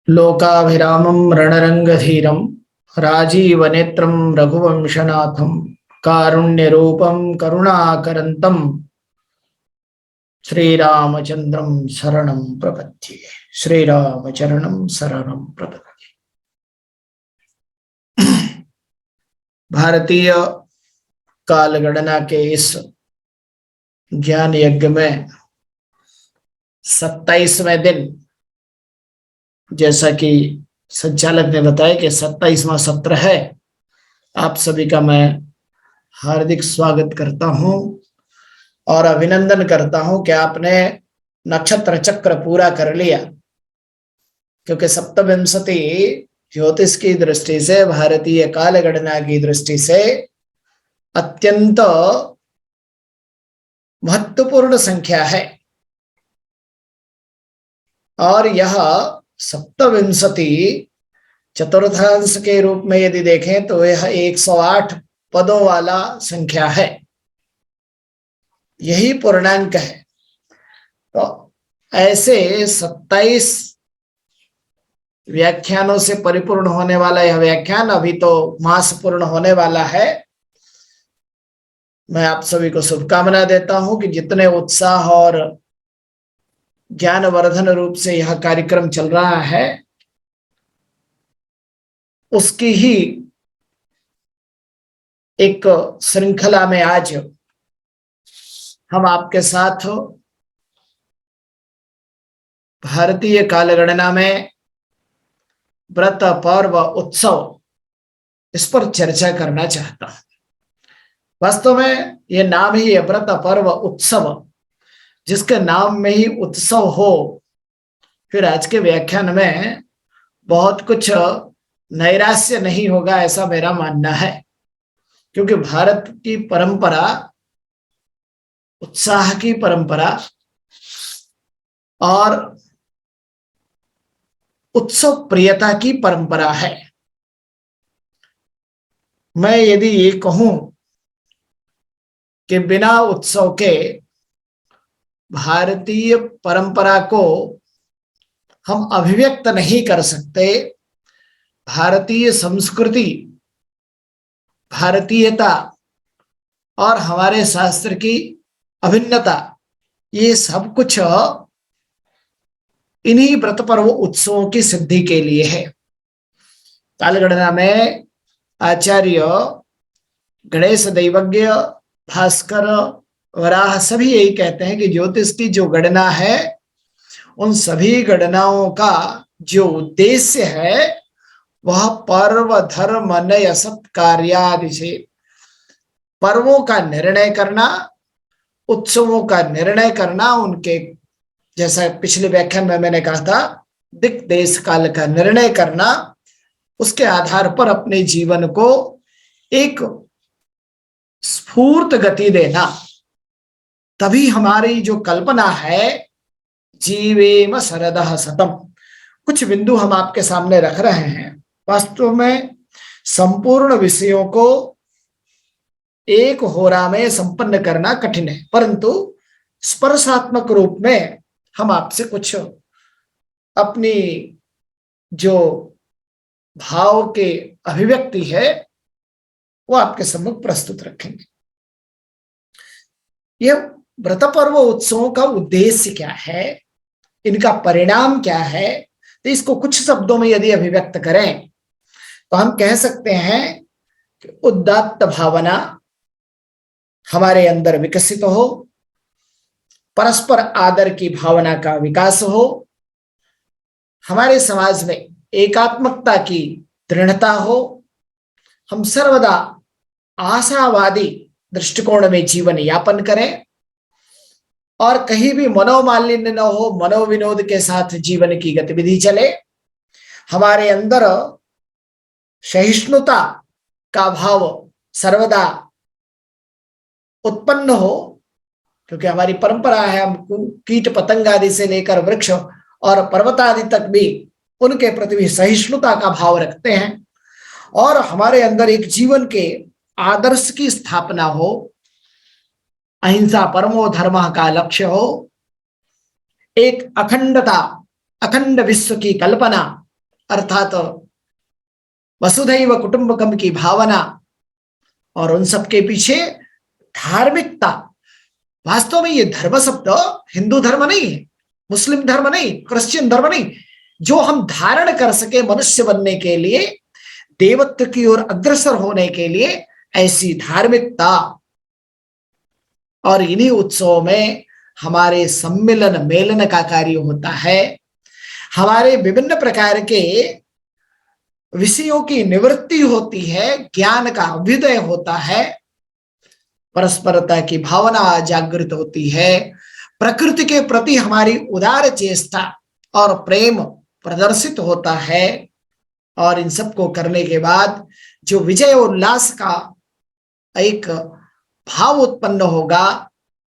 लोकाभिरामं रणरंगधीरं राजीवनेत्रं रघुवंशनाथं कारुण्यरूपं करुणाकरन्तं श्रीरामचन्द्रं शरणं प्रपद्ये। श्रीरामचरणं शरणं प्रपद्ये। भारतीय कालगणना के इस ज्ञान यज्ञ में 27वें दिन, जैसा कि संचालक ने बताया कि 27वां सत्र है। आप सभी का मैं हार्दिक स्वागत करता हूं और अभिनंदन करता हूं कि आपने नक्षत्र चक्र पूरा कर लिया, क्योंकि सप्तविंशति ज्योतिष की दृष्टि से, भारतीय काल गणना की दृष्टि से अत्यंत महत्वपूर्ण संख्या है। और यह सप्तविंशति चतुर्थांश के रूप में यदि देखें तो यह 108 पदों वाला संख्या है। यही पूर्णांक है। तो ऐसे 27 व्याख्यानों से परिपूर्ण होने वाला यह व्याख्यान अभी तो मास पूर्ण होने वाला है। मैं आप सभी को शुभकामना देता हूं कि जितने उत्साह और ज्ञानवर्धन रूप से यह कार्यक्रम चल रहा है, उसकी ही एक श्रृंखला में आज हम आपके साथ भारतीय कालगणना में व्रत, पर्व, उत्सव, इस पर चर्चा करना चाहता हूं। वास्तव में यह नाम ही है व्रत, पर्व, उत्सव। जिसके नाम में ही उत्सव हो, फिर आज के व्याख्यान में बहुत कुछ नैराश्य नहीं होगा, ऐसा मेरा मानना है। क्योंकि भारत की परंपरा उत्साह की परंपरा और उत्सव प्रियता की परंपरा है। मैं यदि ये कहूं कि बिना उत्सव के भारतीय परंपरा को हम अभिव्यक्त नहीं कर सकते, भारतीय संस्कृति, भारतीयता और हमारे शास्त्र की अभिन्नता, ये सब कुछ इन्हीं व्रत पर्व उत्सवों की सिद्धि के लिए है। कालगणना में आचार्य गणेश, दैवज्ञ, भास्कर, वराह सभी यही कहते हैं कि ज्योतिष की जो गणना है, उन सभी गणनाओं का जो उद्देश्य है वह पर्व, धर्म, नय, सत्कार्यादि से पर्वों का निर्णय करना, उत्सवों का निर्णय करना, उनके जैसा पिछले व्याख्यान में मैंने कहा था, दिक् देश काल का निर्णय करना, उसके आधार पर अपने जीवन को एक स्फूर्त गति देना। तभी हमारी जो कल्पना है, जीवेम शरदः शतम्, कुछ बिंदु हम आपके सामने रख रहे हैं। वास्तव में संपूर्ण विषयों को एक होरा में संपन्न करना कठिन है, परंतु स्पर्शात्मक रूप में हम आपसे कुछ अपनी जो भाव के अभिव्यक्ति है वो आपके सम्मुख प्रस्तुत रखेंगे। यह व्रत पर्व उत्सवों का उद्देश्य क्या है, इनका परिणाम क्या है, तो इसको कुछ शब्दों में यदि अभिव्यक्त करें तो हम कह सकते हैं कि उदात्त भावना हमारे अंदर विकसित हो, परस्पर आदर की भावना का विकास हो, हमारे समाज में एकात्मकता की दृढ़ता हो, हम सर्वदा आशावादी दृष्टिकोण में जीवन यापन करें और कहीं भी मनोमालिन्य न हो, मनोविनोद के साथ जीवन की गतिविधि चले, हमारे अंदर सहिष्णुता का भाव सर्वदा उत्पन्न हो। क्योंकि हमारी परंपरा है, हम कीट पतंग आदि से लेकर वृक्ष और पर्वत आदि तक भी उनके प्रति भी सहिष्णुता का भाव रखते हैं। और हमारे अंदर एक जीवन के आदर्श की स्थापना हो, अहिंसा परमो धर्म का लक्ष्य हो, एक अखंडता, अखंड विश्व की कल्पना, अर्थात वसुधैव कुटुंबकम की भावना, और उन सबके पीछे धार्मिकता। वास्तव में ये धर्म शब्द हिंदू धर्म नहीं है, मुस्लिम धर्म नहीं, क्रिश्चियन धर्म नहीं, जो हम धारण कर सके मनुष्य बनने के लिए, देवत्व की ओर अग्रसर होने के लिए, ऐसी धार्मिकता। और इन्हीं उत्सवों में हमारे सम्मिलन मेलन का कार्य होता है, हमारे विभिन्न प्रकार के विषयों की निवृत्ति होती है, ज्ञान का अभ्युदय होता है, परस्परता की भावना जागृत होती है, प्रकृति के प्रति हमारी उदार चेष्टा और प्रेम प्रदर्शित होता है। और इन सब को करने के बाद जो विजय उल्लास का एक भाव उत्पन्न होगा,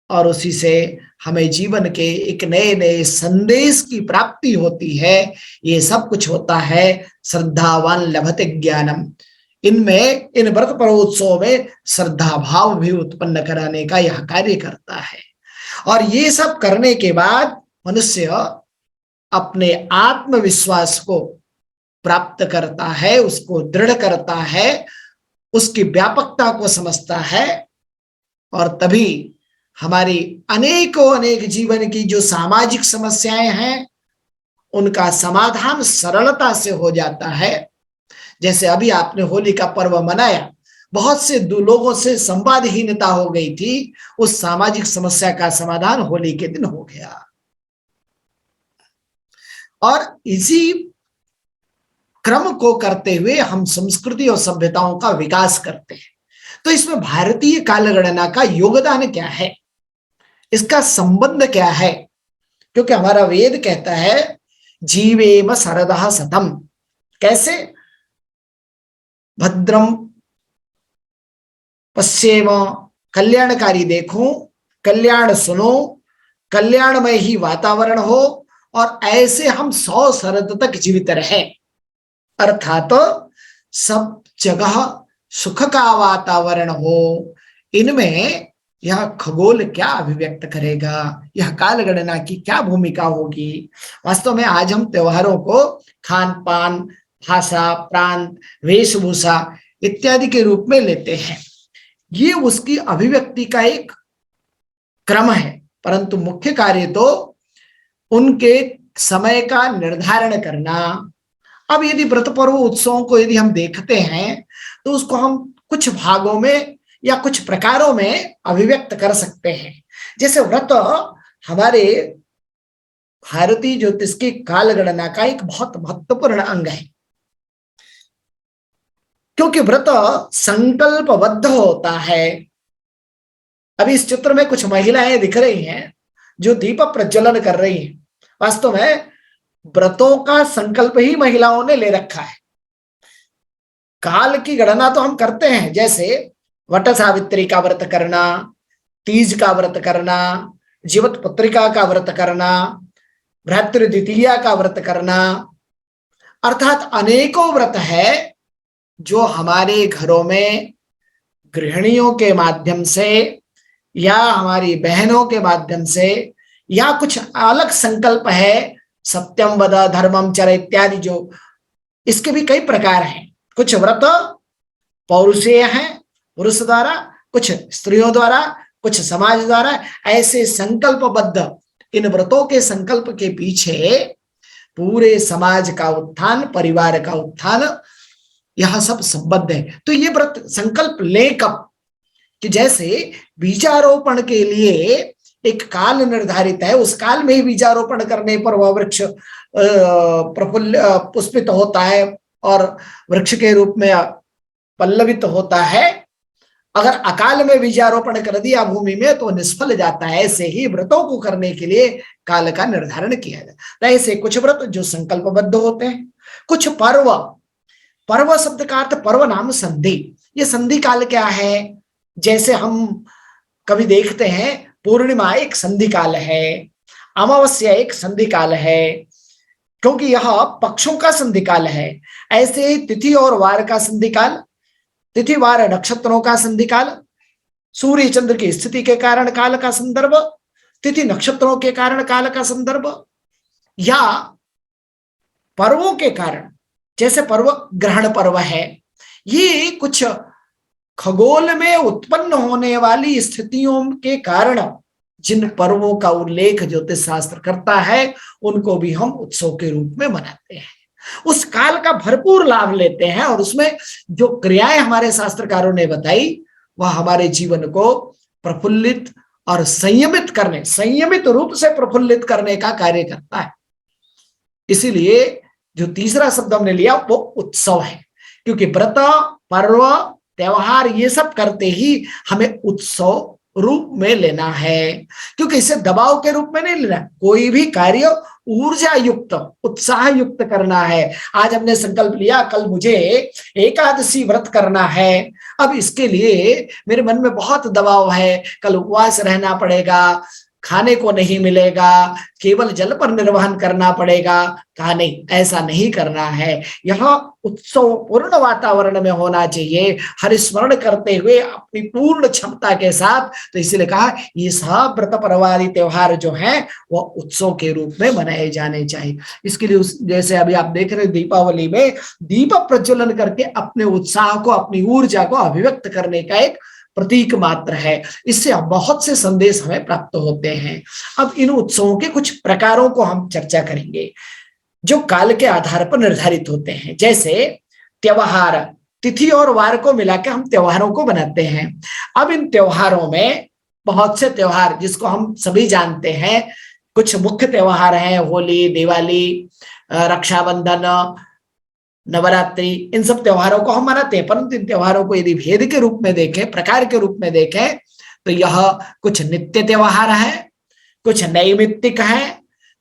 और उसी से हमें जीवन के एक नए नए संदेश की प्राप्ति होती है। ये सब कुछ होता है श्रद्धावान लभते ज्ञानम। इनमें, इन व्रत पर्वोत्सव में श्रद्धा भाव भी उत्पन्न कराने का यह कार्य करता है। और ये सब करने के बाद मनुष्य अपने आत्मविश्वास को प्राप्त करता है, उसको दृढ़ करता है, उसकी व्यापकता को समझता है, और तभी हमारी अनेकों अनेक जीवन की जो सामाजिक समस्याएं हैं उनका समाधान सरलता से हो जाता है। जैसे अभी आपने होली का पर्व मनाया, बहुत से लोगों से संवादहीनता हो गई थी, उस सामाजिक समस्या का समाधान होली के दिन हो गया। और इसी क्रम को करते हुए हम संस्कृति और सभ्यताओं का विकास करते हैं। तो इसमें भारतीय कालगणना का योगदान क्या है, इसका संबंध क्या है? क्योंकि हमारा वेद कहता है जीवेम शरदः शतम्। कैसे? भद्रम पश्येम, कल्याणकारी देखो, कल्याण सुनो, कल्याणमय ही वातावरण हो, और ऐसे हम 100 शरद तक जीवित रहे। अर्थात सब जगह सुख का वातावरण हो। इनमें यह खगोल क्या अभिव्यक्त करेगा, यह कालगणना की क्या भूमिका होगी? वास्तव में आज हम त्योहारों को खान पान, भाषा, प्रांत, वेशभूषा इत्यादि के रूप में लेते हैं। ये उसकी अभिव्यक्ति का एक क्रम है, परंतु मुख्य कार्य तो उनके समय का निर्धारण करना। अब यदि व्रत पर्व उत्सवों को यदि हम देखते हैं तो उसको हम कुछ भागों में या कुछ प्रकारों में अभिव्यक्त कर सकते हैं। जैसे व्रत हमारे भारतीय ज्योतिष की कालगणना का एक बहुत महत्वपूर्ण अंग है, क्योंकि व्रत संकल्पबद्ध होता है। अभी इस चित्र में कुछ महिलाएं दिख रही हैं जो दीप प्रज्वलन कर रही हैं। वास्तव में व्रतों का संकल्प ही महिलाओं ने ले रखा है। काल की गणना तो हम करते हैं, जैसे वट सावित्री का व्रत करना, तीज का व्रत करना, जीवत पुत्रिका का व्रत करना, भ्रातृ द्वितीया का व्रत करना, अर्थात अनेकों व्रत है जो हमारे घरों में गृहिणियों के माध्यम से या हमारी बहनों के माध्यम से, या कुछ अलग संकल्प है, सत्यम वद धर्मम चर इत्यादि, जो इसके भी कई प्रकार हैं। कुछ व्रत पौरुषेय हैं पुरुष द्वारा, कुछ स्त्रियों द्वारा, कुछ समाज द्वारा। ऐसे संकल्पबद्ध इन व्रतों के संकल्प के पीछे पूरे समाज का उत्थान, परिवार का उत्थान, यह सब संबद्ध है। तो ये व्रत संकल्प ले कब? कि जैसे बीजारोपण के लिए एक काल निर्धारित है, उस काल में ही बीजारोपण करने पर वह वृक्ष प्रफुल्ल पुष्पित होता है और वृक्ष के रूप में पल्लवित होता है। अगर अकाल में बीजारोपण कर दिया भूमि में तो निष्फल जाता है। ऐसे ही व्रतों को करने के लिए काल का निर्धारण किया जाता है। ऐसे कुछ व्रत जो संकल्पबद्ध होते हैं, कुछ पर्व। पर्व शब्द का अर्थ पर्व नाम संधि। ये संधि काल क्या है? जैसे हम कभी देखते हैं पूर्णिमा एक संधि काल है, अमावस्या एक संधि काल है, क्योंकि यह पक्षों का संधि काल है। ऐसे ही तिथि और वार का संधि काल, तिथि वार नक्षत्रों का संधि काल, सूर्य चंद्र की स्थिति के कारण काल का संदर्भ, तिथि नक्षत्रों के कारण काल का संदर्भ, या पर्वों के कारण जैसे पर्व ग्रहण पर्व है, ये कुछ खगोल में उत्पन्न होने वाली स्थितियों के कारण जिन पर्वों का उल्लेख ज्योतिष शास्त्र करता है, उनको भी हम उत्सव के रूप में मनाते हैं, उस काल का भरपूर लाभ लेते हैं, और उसमें जो क्रियाएं हमारे शास्त्रकारों ने बताई वह हमारे जीवन को प्रफुल्लित और संयमित करने, संयमित रूप से प्रफुल्लित करने का कार्य करता है। इसीलिए जो तीसरा शब्द हमने लिया वो उत्सव है, क्योंकि व्रत, पर्व, त्योहार ये सब करते ही हमें उत्सव रूप में लेना है, क्योंकि इसे दबाव के रूप में नहीं लेना। कोई भी कार्य ऊर्जा युक्त, उत्साह युक्त करना है। आज हमने संकल्प लिया कल मुझे एकादशी व्रत करना है, अब इसके लिए मेरे मन में बहुत दबाव है, कल उपवास रहना पड़ेगा, खाने को नहीं मिलेगा, केवल जल पर निर्वहन करना पड़ेगा। कहा नहीं, ऐसा नहीं करना है। यह उत्सव पूर्ण वातावरण में होना चाहिए, हरिस्मरण करते हुए अपनी पूर्ण क्षमता के साथ। तो इसीलिए कहा ये सब व्रत पर्वादि त्योहार जो है वह उत्सव के रूप में मनाए जाने चाहिए। इसके लिए जैसे अभी आप देख रहे दीपावली में दीप प्रज्वलन करके अपने उत्साह को, अपनी ऊर्जा को अभिव्यक्त करने का एक प्रतीक मात्र है। इससे बहुत से संदेश हमें प्राप्त होते हैं। अब इन उत्सवों के कुछ प्रकारों को हम चर्चा करेंगे जो काल के आधार पर निर्धारित होते हैं। जैसे त्योहार, तिथि और वार को मिलाकर हम त्योहारों को बनाते हैं। अब इन त्योहारों में बहुत से त्योहार जिसको हम सभी जानते हैं, कुछ मुख्य त्योहार हैं, होली, दिवाली, रक्षाबंधन, नवरात्रि, इन सब त्योहारों को हम मनाते हैं। परंतु इन त्योहारों को यदि भेद के रूप में देखें, प्रकार के रूप में देखें, तो यह कुछ नित्य त्योहार है, कुछ नैमित्तिक है,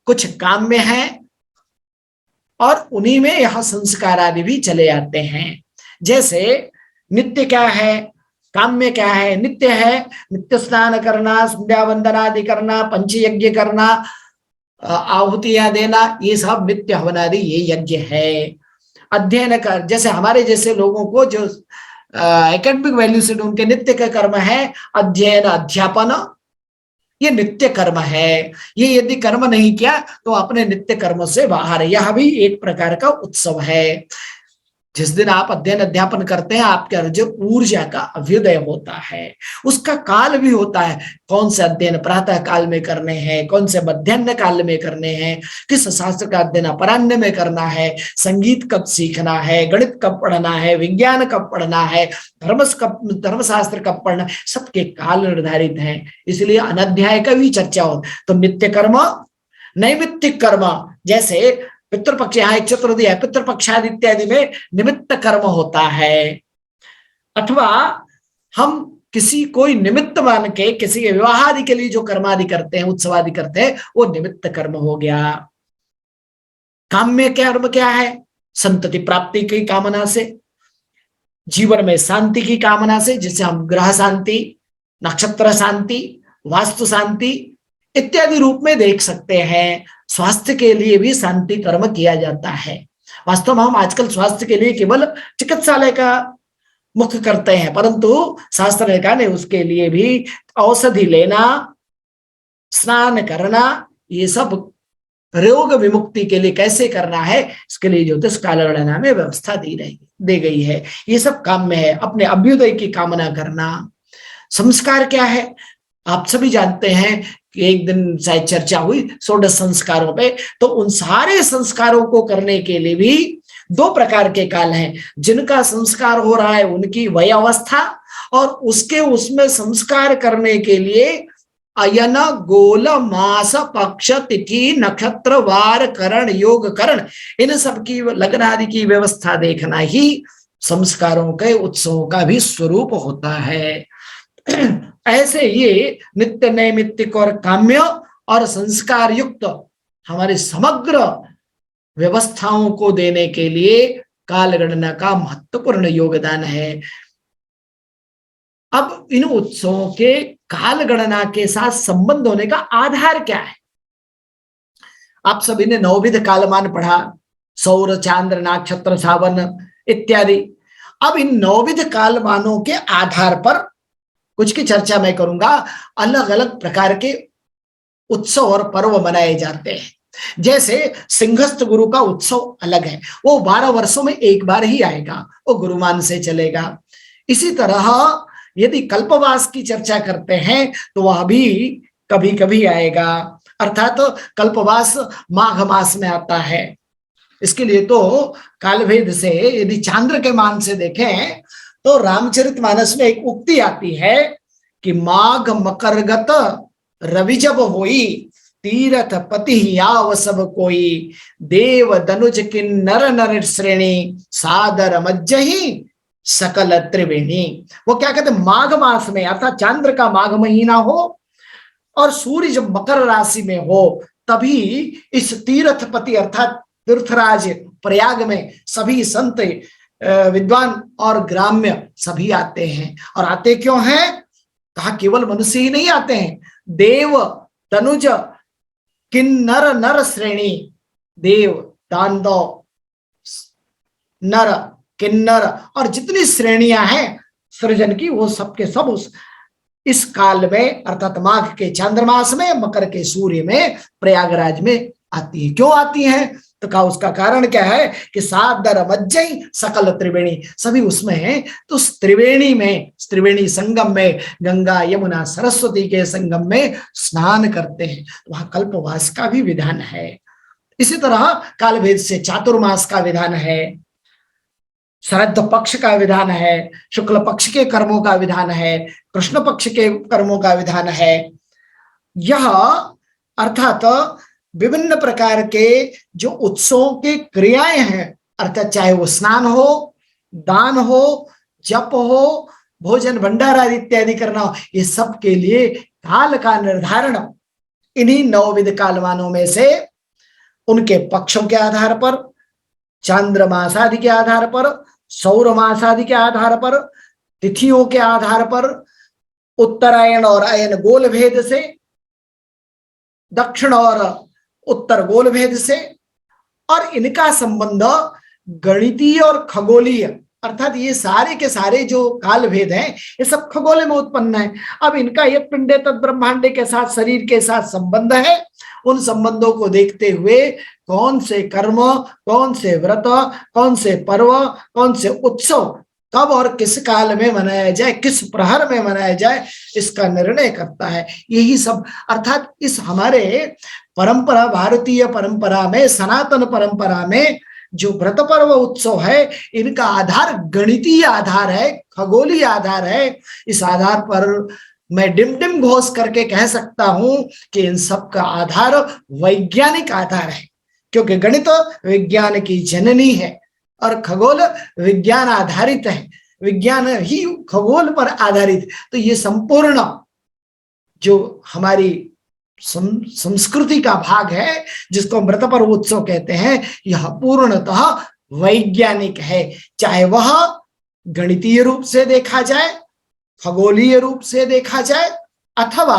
कुछ काम्य है, और उन्हीं में यह संस्कार आदि भी चले आते हैं। जैसे नित्य क्या है, काम्य क्या है? नित्य है नित्य स्नान करना, संध्या वंदन आदि करना, पंचयज्ञ करना, आहुतियां देना, ये सब नित्य हवन आदि ये यज्ञ है। अध्ययन कर, जैसे हमारे जैसे लोगों को जो एकेडमिक वैल्यू से उनके नित्य का कर्म है अध्ययन, अध्यापन, ये नित्य कर्म है। ये यदि कर्म नहीं किया तो अपने नित्य कर्म से बाहर है। यह भी एक प्रकार का उत्सव है। जिस दिन आप अध्ययन अध्यापन करते हैं, आपके अंदर जो ऊर्जा का अभ्युदय होता है, उसका काल भी होता है। कौन से अध्ययन प्रातः काल में करने हैं, कौन से मध्याह्न काल में करने हैं, किस शास्त्र का अध्ययन अपराह्न में करना है, संगीत कब सीखना है, गणित कब पढ़ना है, विज्ञान कब पढ़ना है, धर्मशास्त्र कब पढ़ना, सबके काल निर्धारित हैं। इसलिए अनध्याय का भी चर्चा हो। तो नित्य कर्म, नैमित्तिक कर्म, जैसे पितृपक्ष, यहाँ एक चतुर्थी है, पितृपक्षादि इत्यादि में निमित्त कर्म होता है। अथवा हम किसी कोई निमित्त मान के किसी के विवाह आदि के लिए जो कर्मादि करते हैं, उत्सव आदि करते हैं, वो निमित्त कर्म हो गया। काम्य कर्म क्या है? संतति प्राप्ति की कामना से, जीवन में शांति की कामना से, जिसे हम ग्रह शांति, नक्षत्र शांति, वास्तु शांति इत्यादि रूप में देख सकते हैं। स्वास्थ्य के लिए भी शांति कर्म किया जाता है। वास्तव में हम आजकल स्वास्थ्य के लिए केवल चिकित्सालय का मुख करते हैं, परंतु शास्त्र ने कहा नहीं, उसके लिए भी औषधि लेना, स्नान करना, ये सब रोग विमुक्ति के लिए कैसे करना है, इसके लिए ज्योतिष कालगणना में व्यवस्था दी गई है। ये सब काम में है। अपने अभ्युदय की कामना करना। संस्कार क्या है? आप सभी जानते हैं कि एक दिन शायद चर्चा हुई 16 संस्कारों पे, तो उन सारे संस्कारों को करने के लिए भी 2 प्रकार के काल हैं। जिनका संस्कार हो रहा है उनकी वय अवस्था, और उसमें संस्कार करने के लिए अयन, गोल, मास, पक्ष, तिथि, नक्षत्र, वार, करण, योग, करण, इन सब की लग्न आदि की व्यवस्था देखना ही संस्कारों के उत्सवों का भी स्वरूप होता है। ऐसे ये नित्य, नैमित्तिक और काम्य और संस्कार युक्त हमारे समग्र व्यवस्थाओं को देने के लिए काल गणना का महत्वपूर्ण योगदान है। अब इन उत्सवों के काल गणना के साथ संबंध होने का आधार क्या है? आप सभी ने नवविध कालमान पढ़ा, सौर, चांद्र, नक्षत्र, सावन इत्यादि। अब इन नवविध कालमानों के आधार पर कुछ की चर्चा मैं करूंगा। अलग अलग प्रकार के उत्सव और पर्व मनाए जाते हैं। जैसे सिंहस्थ गुरु का उत्सव अलग है, वो 12 वर्षों में एक बार ही आएगा, वो गुरुमान से चलेगा। इसी तरह यदि कल्पवास की चर्चा करते हैं तो वह भी कभी कभी आएगा, अर्थात तो कल्पवास माघ मास में आता है। इसके लिए तो कालभेद से यदि चांद्र के मान से देखें तो रामचरितमानस में एक उक्ति आती है कि माघ मकरगत रवि जब होई, तीरथ पति याव सब कोई, देव दनुज किन्नर नर श्रेणी, सादर मज्जही सकल त्रिवेणी। वो क्या कहते हैं, माघ मास में अर्थात चांद्र का माघ महीना हो और सूर्य जब मकर राशि में हो, तभी इस तीर्थपति अर्थात तीर्थराज प्रयाग में सभी संत विद्वान और ग्राम्य सभी आते हैं। और आते क्यों हैं, कहा केवल मनुष्य ही नहीं आते हैं, देव तनुज किन्नर नर श्रेणी, देव दानव नर किन्नर और जितनी श्रेणियां हैं सृजन की, वो सबके सब उस इस काल में अर्थात माघ के चांद्रमास में, मकर के सूर्य में, प्रयागराज में आती है। क्यों आती है तो कहा उसका कारण क्या है कि सादर मज्जई सकल त्रिवेणी, सभी उसमें है। तो त्रिवेणी में, त्रिवेणी संगम में, गंगा यमुना सरस्वती के संगम में स्नान करते हैं, वहां कल्पवास का भी विधान है। इसी तरह कालभेद से चातुर्मास का विधान है, शरद पक्ष का विधान है, शुक्ल पक्ष के कर्मों का विधान है, कृष्ण पक्ष के कर्मों का विधान है। यह अर्थात विभिन्न प्रकार के जो उत्सवों के क्रियाएं हैं, अर्थात चाहे वो स्नान हो, दान हो, जप हो, भोजन भंडारा इत्यादि करना हो, ये सब के लिए काल का निर्धारण इन्हीं 9 विध कालमानों में से उनके पक्षों के आधार पर, चांद्रमास आदि के आधार पर, सौरमास आदि के आधार पर, तिथियों के आधार पर, उत्तरायण और अयन गोल भेद से, दक्षिण और उत्तर गोल भेद से, और इनका संबंध गणितीय और खगोलीय अर्थात ये सारे के सारे जो काल भेद हैं ये सब खगोल में उत्पन्न है। अब इनका ये पिंडे तत् ब्रह्मांडे के साथ, शरीर के साथ संबंध है। उन संबंधों को देखते हुए कौन से कर्म, कौन से व्रत, कौन से पर्व, कौन से उत्सव कब और किस काल में मनाया जाए, किस प्रहर में मनाया जाए, इसका निर्णय करता है। यही सब अर्थात इस हमारे परंपरा, भारतीय परंपरा में, सनातन परंपरा में जो व्रत पर्व उत्सव है, इनका आधार गणितीय आधार है, खगोलीय आधार है। इस आधार पर मैं डिम डिम घोष करके कह सकता हूं कि इन सब का आधार वैज्ञानिक आधार है, क्योंकि गणित विज्ञान की जननी है और खगोल विज्ञान आधारित है, विज्ञान ही खगोल पर आधारित। तो ये संपूर्ण जो हमारी संस्कृति का भाग है, जिसको व्रत पर्व उत्सव कहते हैं, यह पूर्णतः वैज्ञानिक है। चाहे वह गणितीय रूप से देखा जाए, खगोलीय रूप से देखा जाए, अथवा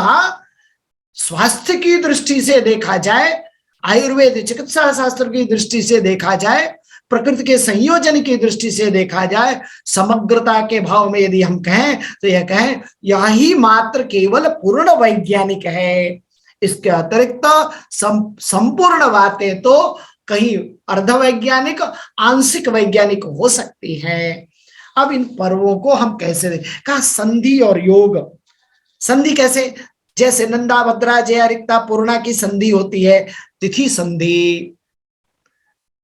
स्वास्थ्य की दृष्टि से देखा जाए, आयुर्वेद चिकित्सा शास्त्र की दृष्टि से देखा जाए, प्रकृति के संयोजन की दृष्टि से देखा जाए, समग्रता के भाव में यदि हम कहें तो यह कहें यह ही मात्र केवल पूर्ण वैज्ञानिक है। इसके अतिरिक्त संपूर्ण बातें तो कहीं अर्धवैज्ञानिक, आंशिक वैज्ञानिक हो सकती हैं। अब इन पर्वों को हम कैसे देखें, कहा संधि और योग। संधि कैसे, जैसे नंदा भद्रा जया रिक्ता पूर्णा की संधि होती है, तिथि संधि,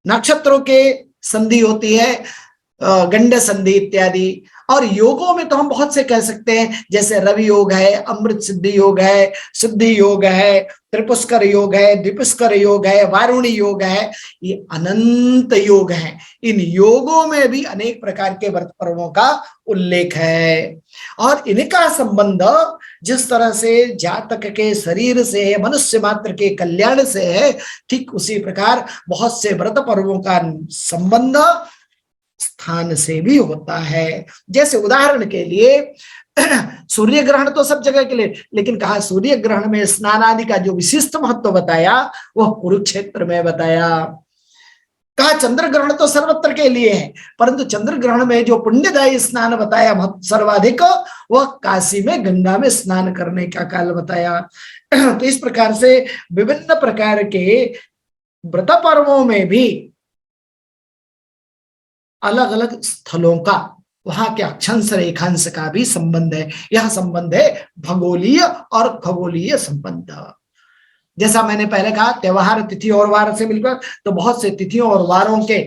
नक्षत्रों के संधि होती है, गंड संधि इत्यादि। और योगों में तो हम बहुत से कह सकते हैं, जैसे रवि योग है, अमृत सिद्धि योग है, सिद्धि योग है, त्रिपुष्कर योग है, द्विपुष्कर योग है, वारुणी योग है, ये अनंत योग हैं। इन योगों में भी अनेक प्रकार के व्रत पर्वों का उल्लेख है। और इनका संबंध जिस तरह से जातक के शरीर से, मनुष्य मात्र के कल्याण से है, ठीक उसी प्रकार बहुत से व्रत पर्वों का संबंध स्थान से भी होता है। जैसे उदाहरण के लिए सूर्य ग्रहण तो सब जगह के लिए, लेकिन कहा सूर्य ग्रहण में स्नान आदि का जो विशिष्ट महत्व बताया वह कुरुक्षेत्र में बताया। कहा चंद्र ग्रहण तो सर्वत्र के लिए है, परंतु चंद्र ग्रहण में जो पुण्यदायी स्नान बताया सर्वाधिक, वह काशी में गंगा में स्नान करने का काल बताया। तो इस प्रकार से विभिन्न प्रकार के व्रत पर्वों में भी अलग अलग स्थलों का, वहां के अक्षांश रेखांश का भी संबंध है। यह संबंध है भौगोलीय और खगोलीय संबंध। जैसा मैंने पहले कहा, त्योहार तिथि और वार से मिलकर, तो बहुत से तिथियों और वारों के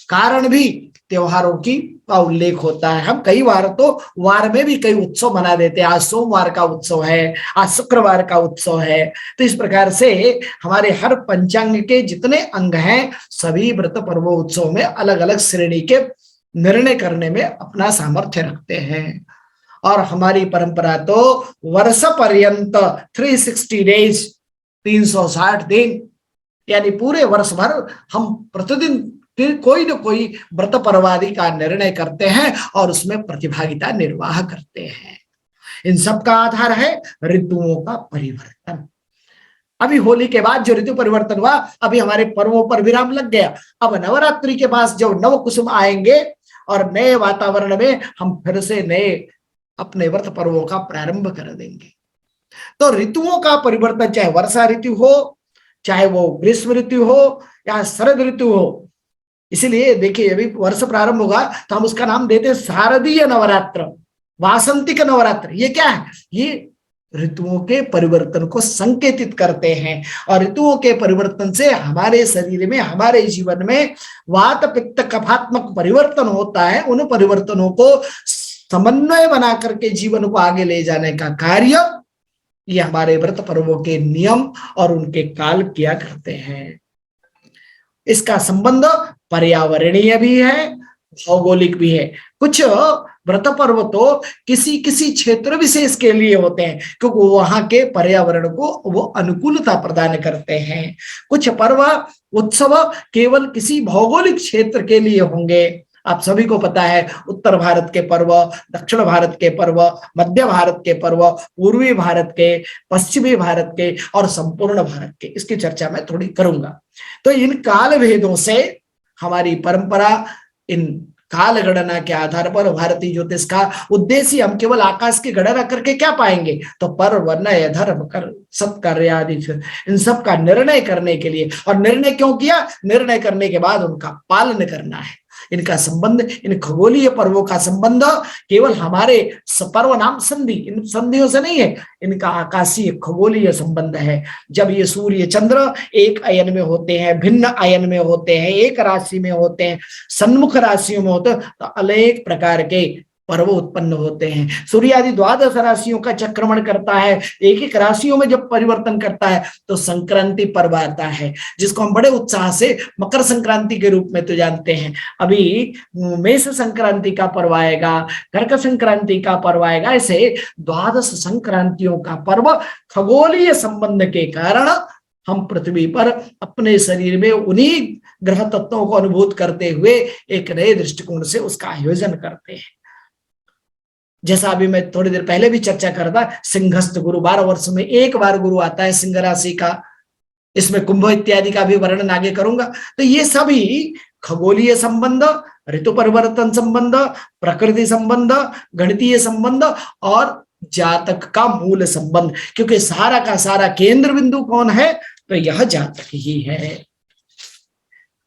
कारण भी त्योहारों की का उल्लेख होता है। हम कई बार तो वार में भी कई उत्सव मना देते हैं। आज सोमवार का उत्सव है, आज शुक्रवार का उत्सव है। तो इस प्रकार से हमारे हर पंचांग के जितने अंग हैं, सभी व्रत पर्व उत्सव में अलग अलग श्रेणी के निर्णय करने में अपना सामर्थ्य रखते हैं। और हमारी परंपरा तो वर्ष पर्यंत 360 डेज, 360 दिन, यानी पूरे वर्ष भर हम प्रतिदिन कोई न कोई व्रत पर्वादि का निर्णय करते हैं और उसमें प्रतिभागिता निर्वाह करते हैं। इन सब का आधार है ऋतुओं का परिवर्तन। अभी होली के बाद जो ऋतु परिवर्तन हुआ, अभी हमारे पर्वों पर विराम लग गया। अब नवरात्रि के पास जब नव कुसुम आएंगे और नए वातावरण में हम फिर से नए अपने व्रत पर्वों का प्रारंभ कर देंगे। तो ऋतुओं का परिवर्तन, चाहे वर्षा ऋतु हो, चाहे वो ग्रीष्म ऋतु हो या शरद ऋतु हो, इसीलिए देखिए अभी वर्ष प्रारंभ होगा तो हम उसका नाम देते हैं शारदीय नवरात्र, वासंतिक नवरात्र। ये क्या है? ये ऋतुओं के परिवर्तन को संकेतित करते हैं। और ऋतुओं के परिवर्तन से हमारे शरीर में, हमारे जीवन में वात पित्त कफात्मक परिवर्तन होता है। उन परिवर्तनों को समन्वय बना करके जीवन को आगे ले जाने का कार्य ये हमारे व्रत पर्वों के नियम और उनके काल किया करते हैं। इसका संबंध पर्यावरणीय भी है, भौगोलिक भी है। कुछ व्रत पर्व तो किसी किसी क्षेत्र विशेष के लिए होते हैं, क्योंकि वहां के पर्यावरण को वो अनुकूलता प्रदान करते हैं। कुछ पर्व उत्सव केवल किसी भौगोलिक क्षेत्र के लिए होंगे। आप सभी को पता है, उत्तर भारत के पर्व, दक्षिण भारत के पर्व, मध्य भारत के पर्व, पूर्वी भारत के, पश्चिमी भारत के और संपूर्ण भारत के, इसकी चर्चा मैं थोड़ी करूंगा। तो इन काल भेदों से हमारी परंपरा, इन काल गणना के आधार पर भारतीय ज्योतिष का उद्देश्य, हम केवल आकाश की गणना करके क्या पाएंगे? तो पर वर्ण धर्म कर सत्कार्य आदि, इन सब का निर्णय करने के लिए। और निर्णय क्यों किया? निर्णय करने के बाद उनका पालन करना है। इनका संबंध, इन खगोलीय पर्वों का संबंध केवल हमारे पर्व नाम संधि, इन संधियों से नहीं है, इनका आकाशीय खगोलीय संबंध है। जब ये सूर्य चंद्र एक अयन में होते हैं, भिन्न अयन में होते हैं, एक राशि में होते हैं, सन्मुख राशियों में होते हैं, तो अनेक प्रकार के पर्व उत्पन्न होते हैं। सूर्य आदि 12 राशियों का चक्रमण करता है, एक एक राशियों में जब परिवर्तन करता है तो संक्रांति पर्व आता है, जिसको हम बड़े उत्साह से मकर संक्रांति के रूप में तो जानते हैं। अभी मेष संक्रांति का पर्व आएगा, कर्क संक्रांति का पर्व आएगा। ऐसे 12 संक्रांतियों का पर्व खगोलीय संबंध के कारण हम पृथ्वी पर अपने शरीर में उन्हीं ग्रह तत्वों को अनुभूत करते हुए एक नए दृष्टिकोण से उसका आयोजन करते हैं। जैसा अभी मैं थोड़ी देर पहले भी चर्चा कर रहा था, सिंहस्थ गुरु, 12 वर्ष में एक बार गुरु आता है सिंह राशि का। इसमें कुंभ इत्यादि का भी वर्णन आगे करूंगा। तो ये सभी खगोलीय संबंध, ऋतु परिवर्तन संबंध, प्रकृति संबंध, गणितीय संबंध और जातक का मूल संबंध, क्योंकि सारा का सारा केंद्र बिंदु कौन है? तो यह जातक ही है।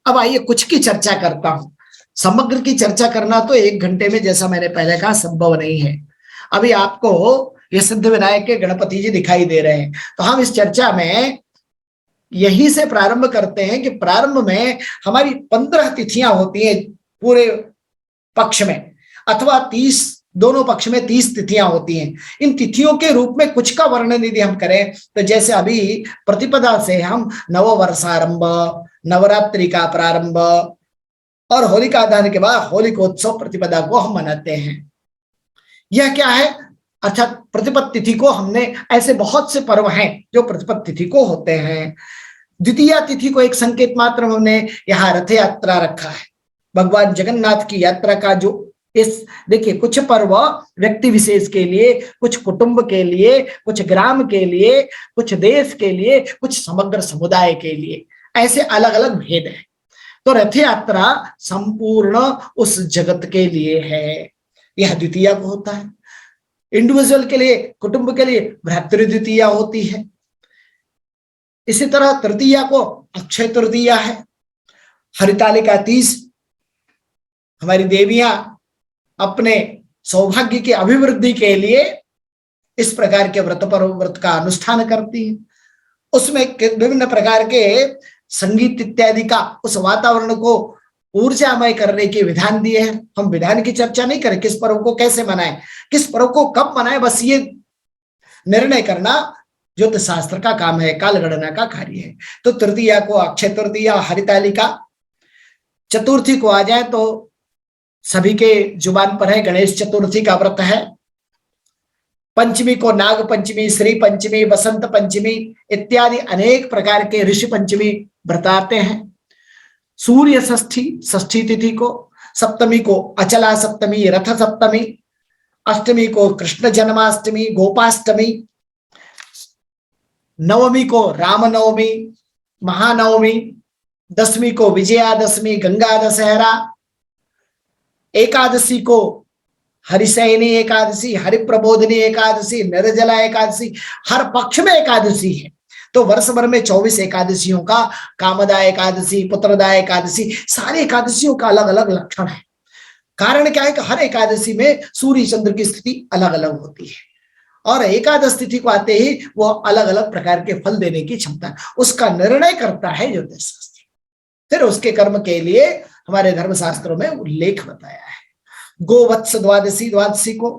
अब आइए कुछ की चर्चा करता हूं। समग्र की चर्चा करना तो 1 घंटे में, जैसा मैंने पहले कहा, संभव नहीं है। अभी आपको ये सिद्ध विनायक के गणपति जी दिखाई दे रहे हैं, तो हम इस चर्चा में यहीं से प्रारंभ करते हैं कि प्रारंभ में हमारी 15 तिथियां होती हैं पूरे पक्ष में, अथवा 30, दोनों पक्ष में 30 तिथियां होती हैं। इन तिथियों के रूप में कुछ का वर्णन यदि हम करें तो जैसे अभी प्रतिपदा से हम नववर्षारंभ, नवरात्रि का प्रारंभ और होलिका दहन के बाद होलिकोत्सव प्रतिपदा को हम मनाते हैं। यह क्या है? अर्थात प्रतिपद तिथि को हमने, ऐसे बहुत से पर्व हैं जो प्रतिपद तिथि को होते हैं। द्वितीय तिथि को एक संकेत मात्र हमने यहाँ रथ यात्रा रखा है, भगवान जगन्नाथ की यात्रा का। जो इस देखिए, कुछ पर्व व्यक्ति विशेष के लिए, कुछ कुटुंब के लिए, कुछ ग्राम के लिए, कुछ देश के लिए, कुछ समग्र समुदाय के लिए, ऐसे अलग अलग भेद हैं। तो रथ यात्रा संपूर्ण उस जगत के लिए है, यह द्वितीया को होता है। इंडिविजुअल के लिए, कुटुंब के लिए भ्रातृ द्वितीया होती है। इसी तरह तृतीया को अक्षय तृतीया है। हरितालिका तीज, हमारी देवियां अपने सौभाग्य की अभिवृद्धि के लिए इस प्रकार के व्रत का अनुष्ठान करती हैं। उसमें विभिन्न प्रकार के संगीत इत्यादि का उस वातावरण को ऊर्जामय करने के विधान दिए हैं। हम विधान की चर्चा नहीं करें, किस पर्व को कैसे मनाएं, किस पर्व को कब मनाएं, बस ये निर्णय करना ज्योतिष शास्त्र का काम है, काल गणना का कार्य है। तो तृतीया को अक्षय तृतीया, हरितालिका। चतुर्थी को आ जाए तो सभी के जुबान पर है, गणेश चतुर्थी का व्रत है। पंचमी को नाग पंचमी, श्री पंचमी, बसंत पंचमी इत्यादि अनेक प्रकार के ऋषि पंचमी व्रत आते हैं। सूर्य षष्ठी, षष्ठी तिथि को। सप्तमी को अचला सप्तमी, रथ सप्तमी। अष्टमी को कृष्ण जन्माष्टमी, गोपाष्टमी। नवमी को रामनवमी, महानवमी। दसवीं को विजयादशमी, गंगा दशहरा। एकादशी को हरिशयनी एकादशी, हरिप्रबोधिनी एकादशी, निर्जला एकादशी। हर पक्ष में एकादशी है, तो वर्ष भर में 24 एकादशियों का, कामदा एकादशी, पुत्रदा एकादशी, सारी एकादशियों का अलग अलग लक्षण है। कारण क्या है कि हर एकादशी में सूर्य चंद्र की स्थिति अलग अलग होती है और एकादश तिथि को आते ही वो अलग अलग प्रकार के फल देने की क्षमता, उसका निर्णय करता है ज्योतिष शास्त्र। फिर उसके कर्म के लिए हमारे धर्मशास्त्रों में उल्लेख बताया है। गोवत्स द्वादशी, द्वादशी को।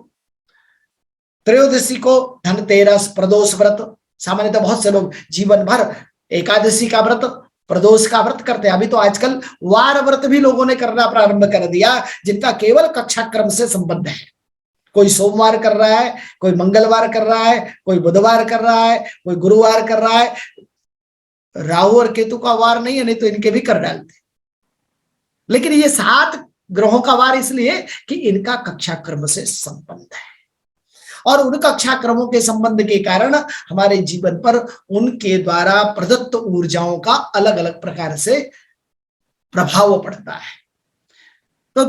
त्रयोदशी को धनतेरस, प्रदोष व्रत। सामान्यतः बहुत से लोग जीवन भर एकादशी का व्रत, प्रदोष का व्रत करते हैं। अभी तो आजकल वार व्रत भी लोगों ने करना प्रारंभ कर दिया, जिनका केवल कक्षा क्रम से संबंध है। कोई सोमवार कर रहा है, कोई मंगलवार कर रहा है, कोई बुधवार कर रहा है, कोई गुरुवार कर रहा है। राहु और केतु का वार नहीं है, नहीं तो इनके भी कर डालते। लेकिन ये 7 ग्रहों का वार इसलिए कि इनका कक्षा क्रम से संबंध है और उन कक्षा क्रमों के संबंध के कारण हमारे जीवन पर उनके द्वारा प्रदत्त ऊर्जाओं का अलग अलग प्रकार से प्रभाव पड़ता है। तो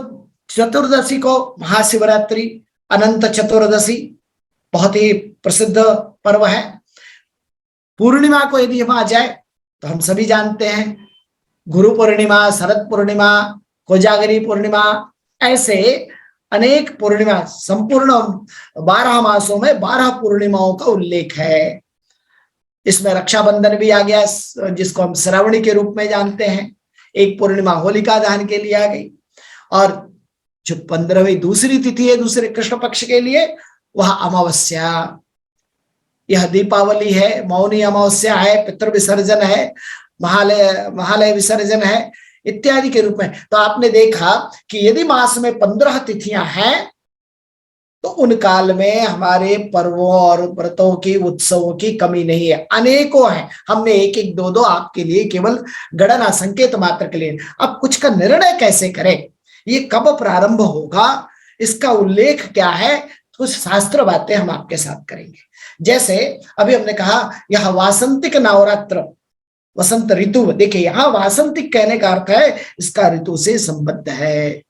चतुर्दशी को महाशिवरात्रि, अनंत चतुर्दशी बहुत ही प्रसिद्ध पर्व है। पूर्णिमा को यदि हम आ जाए तो हम सभी जानते हैं, गुरु पूर्णिमा, शरद पूर्णिमा, कोजागरी पूर्णिमा, ऐसे अनेक पूर्णिमा, संपूर्ण 12 मासों में 12 पूर्णिमाओं का उल्लेख है। इसमें रक्षाबंधन भी आ गया, जिसको हम श्रावणी के रूप में जानते हैं। एक पूर्णिमा होलिका दहन के लिए आ गई और जो 15वीं दूसरी तिथि है दूसरे कृष्ण पक्ष के लिए, वह अमावस्या। यह दीपावली है, मौनी अमावस्या है, पितृ विसर्जन है, महालय विसर्जन है इत्यादि के रूप में। तो आपने देखा कि यदि मास में 15 तिथियां हैं तो उन काल में हमारे पर्वों और व्रतों की, उत्सवों की कमी नहीं है, अनेकों हैं। हमने एक एक दो दो आपके लिए केवल गणना संकेत मात्र के लिए। अब कुछ का निर्णय कैसे करें, ये कब प्रारंभ होगा, इसका उल्लेख क्या है, कुछ शास्त्र बातें हम आपके साथ करेंगे। जैसे अभी हमने कहा यह वासंतिक नवरात्र, वसंत ऋतु। देखिए यहां वासंतिक कहने का अर्थ है इसका ऋतु से संबद्ध है।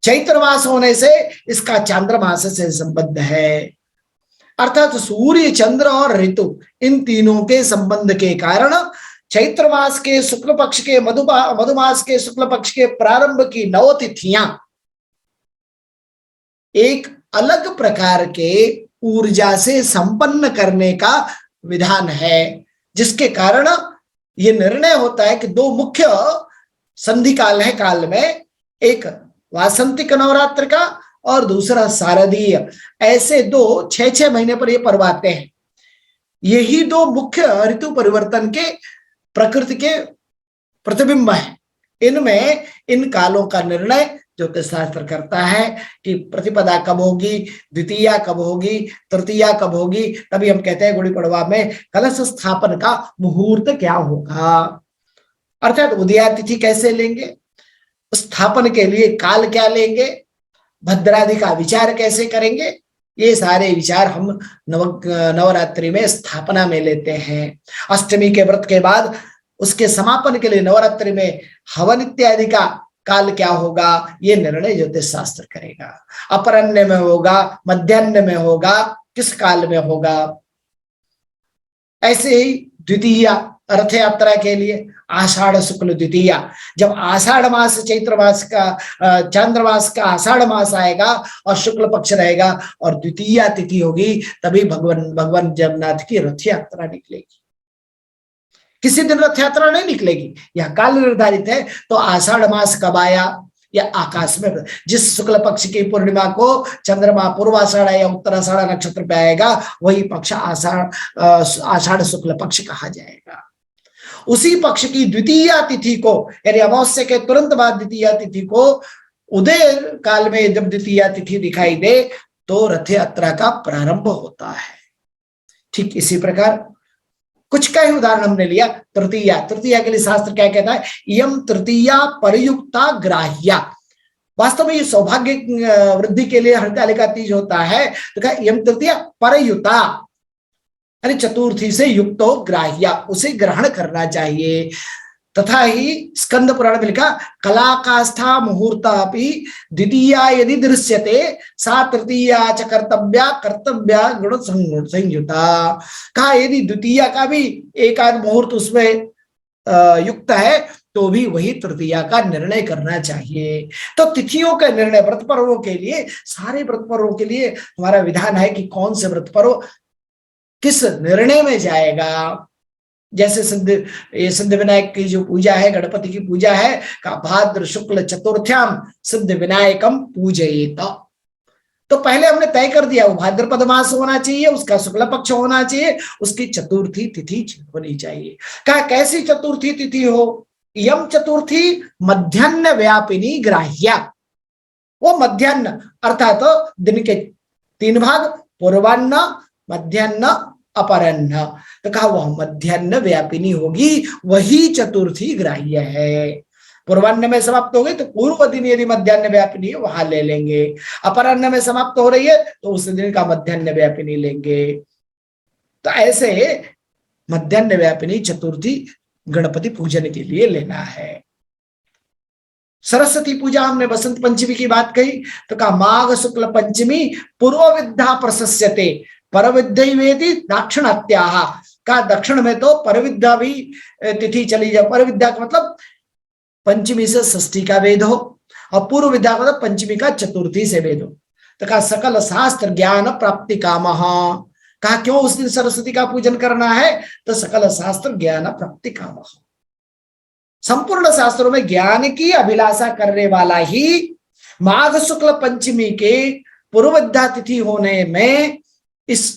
चैत्र मास होने से इसका चांद्रमास से संबद्ध है, अर्थात सूर्य, चंद्र और ऋतु, इन तीनों के संबंध के कारण चैत्र मास के शुक्ल पक्ष के, मधुमास के शुक्ल पक्ष के प्रारंभ की 9 तिथियां एक अलग प्रकार के ऊर्जा से संपन्न करने का विधान है, जिसके कारण ये निर्णय होता है कि 2 मुख्य संधि काल है काल में, एक वासंतिक नवरात्र का और दूसरा शारदीय। ऐसे 2 6-6 महीने पर ये पर्व आते हैं। यही 2 मुख्य ऋतु परिवर्तन के प्रकृति के प्रतिबिंब है। इनमें इन कालों का निर्णय ज्योतिष शास्त्र करता है कि प्रतिपदा कब होगी, द्वितीया कब होगी, तृतीया कब होगी। तभी हम कहते हैं गुड़ी पड़वा में कलश स्थापन का मुहूर्त क्या होगा, अर्थात उदया तिथि कैसे लेंगे, स्थापन के लिए काल क्या लेंगे, भद्रादि का विचार कैसे करेंगे। ये सारे विचार हम नवरात्रि में स्थापना में लेते हैं। अष्टमी के व्रत के बाद उसके समापन के लिए नवरात्रि में हवन इत्यादि का काल क्या होगा, ये निर्णय ज्योतिष शास्त्र करेगा। अपराह्न में होगा, मध्याह्न में होगा, किस काल में होगा। ऐसे ही द्वितीया रथ यात्रा के लिए आषाढ़ शुक्ल द्वितीया, जब आषाढ़ मास चैत्र मास का चांद्रमास का आषाढ़ मास आएगा और शुक्ल पक्ष रहेगा और द्वितीया तिथि होगी, तभी भगवान जगन्नाथ की रथ यात्रा निकलेगी। किसी दिन रथ यात्रा नहीं निकलेगी, यह काल निर्धारित है। तो आषाढ़ मास कब आया, या आकाश में जिस शुक्ल पक्ष की पूर्णिमा को चंद्रमा पूर्वाषाढ़ या उत्तराषाढ़ नक्षत्र पे आएगा, वही पक्ष आषाढ़ शुक्ल पक्ष कहा जाएगा। उसी पक्ष की द्वितीय तिथि को, यानी अमावस्या के तुरंत बाद द्वितीय तिथि को, उदय काल में जब द्वितीय तिथि दिखाई दे तो रथ यात्रा का प्रारंभ होता है। ठीक इसी प्रकार कुछ का ही उदाहरण हमने लिया। तृतीया, तृतीया के लिए शास्त्र क्या कहता है, यम तृतीया परयुक्ता ग्राह्या। वास्तव में ये सौभाग्य वृद्धि के लिए हरतालिका तीज होता है, तो कहा यम तृतीया परयुक्ता, यानी चतुर्थी से युक्त हो ग्राह्या, उसे ग्रहण करना चाहिए। तथा ही स्कंद पुराण में लिखा, कलाकाष्ठा मुहूर्ता अपि द्वितीया यदि दृश्यते सा तृतीया च कर्तव्या गुण संयुता। कहा यदि द्वितीया का भी एक आध मुहूर्त उसमें युक्त है तो भी वही तृतीया का निर्णय करना चाहिए। तो तिथियों का निर्णय व्रत पर्वों के लिए, सारे व्रत पर्वों के लिए हमारा विधान है कि कौन से व्रत पर्व किस निर्णय में जाएगा। जैसे सिद्ध विनायक की जो पूजा है, गणपति की पूजा है, का भाद्र शुक्ल चतुर्थ्याम सिद्ध विनायकम पूजयेत। तो पहले हमने तय कर दिया वो भाद्रपद मास होना चाहिए, उसका शुक्ल पक्ष होना चाहिए, उसकी चतुर्थी तिथि होनी चाहिए। कहा कैसी चतुर्थी तिथि हो, यम चतुर्थी मध्याह्न व्यापिनी ग्राह्या। वो मध्याह्न अर्थात तो दिन के 3 भाग, पूर्वाह्न मध्याह्न अपराह्न, तो कहा वह मध्याह्न व्यापिनी होगी, वही चतुर्थी ग्राह्य है। पूर्वाह्न में समाप्त हो गई तो पूर्व दिन यदि मध्याह्न व्यापिनी है वहां ले लेंगे, अपराह्न में समाप्त हो रही है तो उस दिन का मध्याह्न व्यापिनी लेंगे। तो ऐसे मध्याह्न व्यापिनी चतुर्थी गणपति पूजन के लिए लेना है। सरस्वती पूजा हमने बसंत पंचमी की बात कही, तो कहा माघ शुक्ल पंचमी पूर्व विद्या प्रशस्यते परविद्येति दाक्षिणात्याः। का दक्षिण में तो परविद्या भी तिथि चली जाए। परविद्या का मतलब पंचमी से षष्ठी का वेद हो, और पूर्व विद्या का मतलब पंचमी का चतुर्थी से वेद हो। तो कहा सकल शास्त्र ज्ञान प्राप्ति कामः। कहा क्यों उस दिन सरस्वती का पूजन करना है, तो सकल शास्त्र ज्ञान प्राप्ति कामः, संपूर्ण शास्त्रों में ज्ञान की अभिलाषा करने वाला ही माघ शुक्ल पंचमी के पूर्व विद्या तिथि होने में इस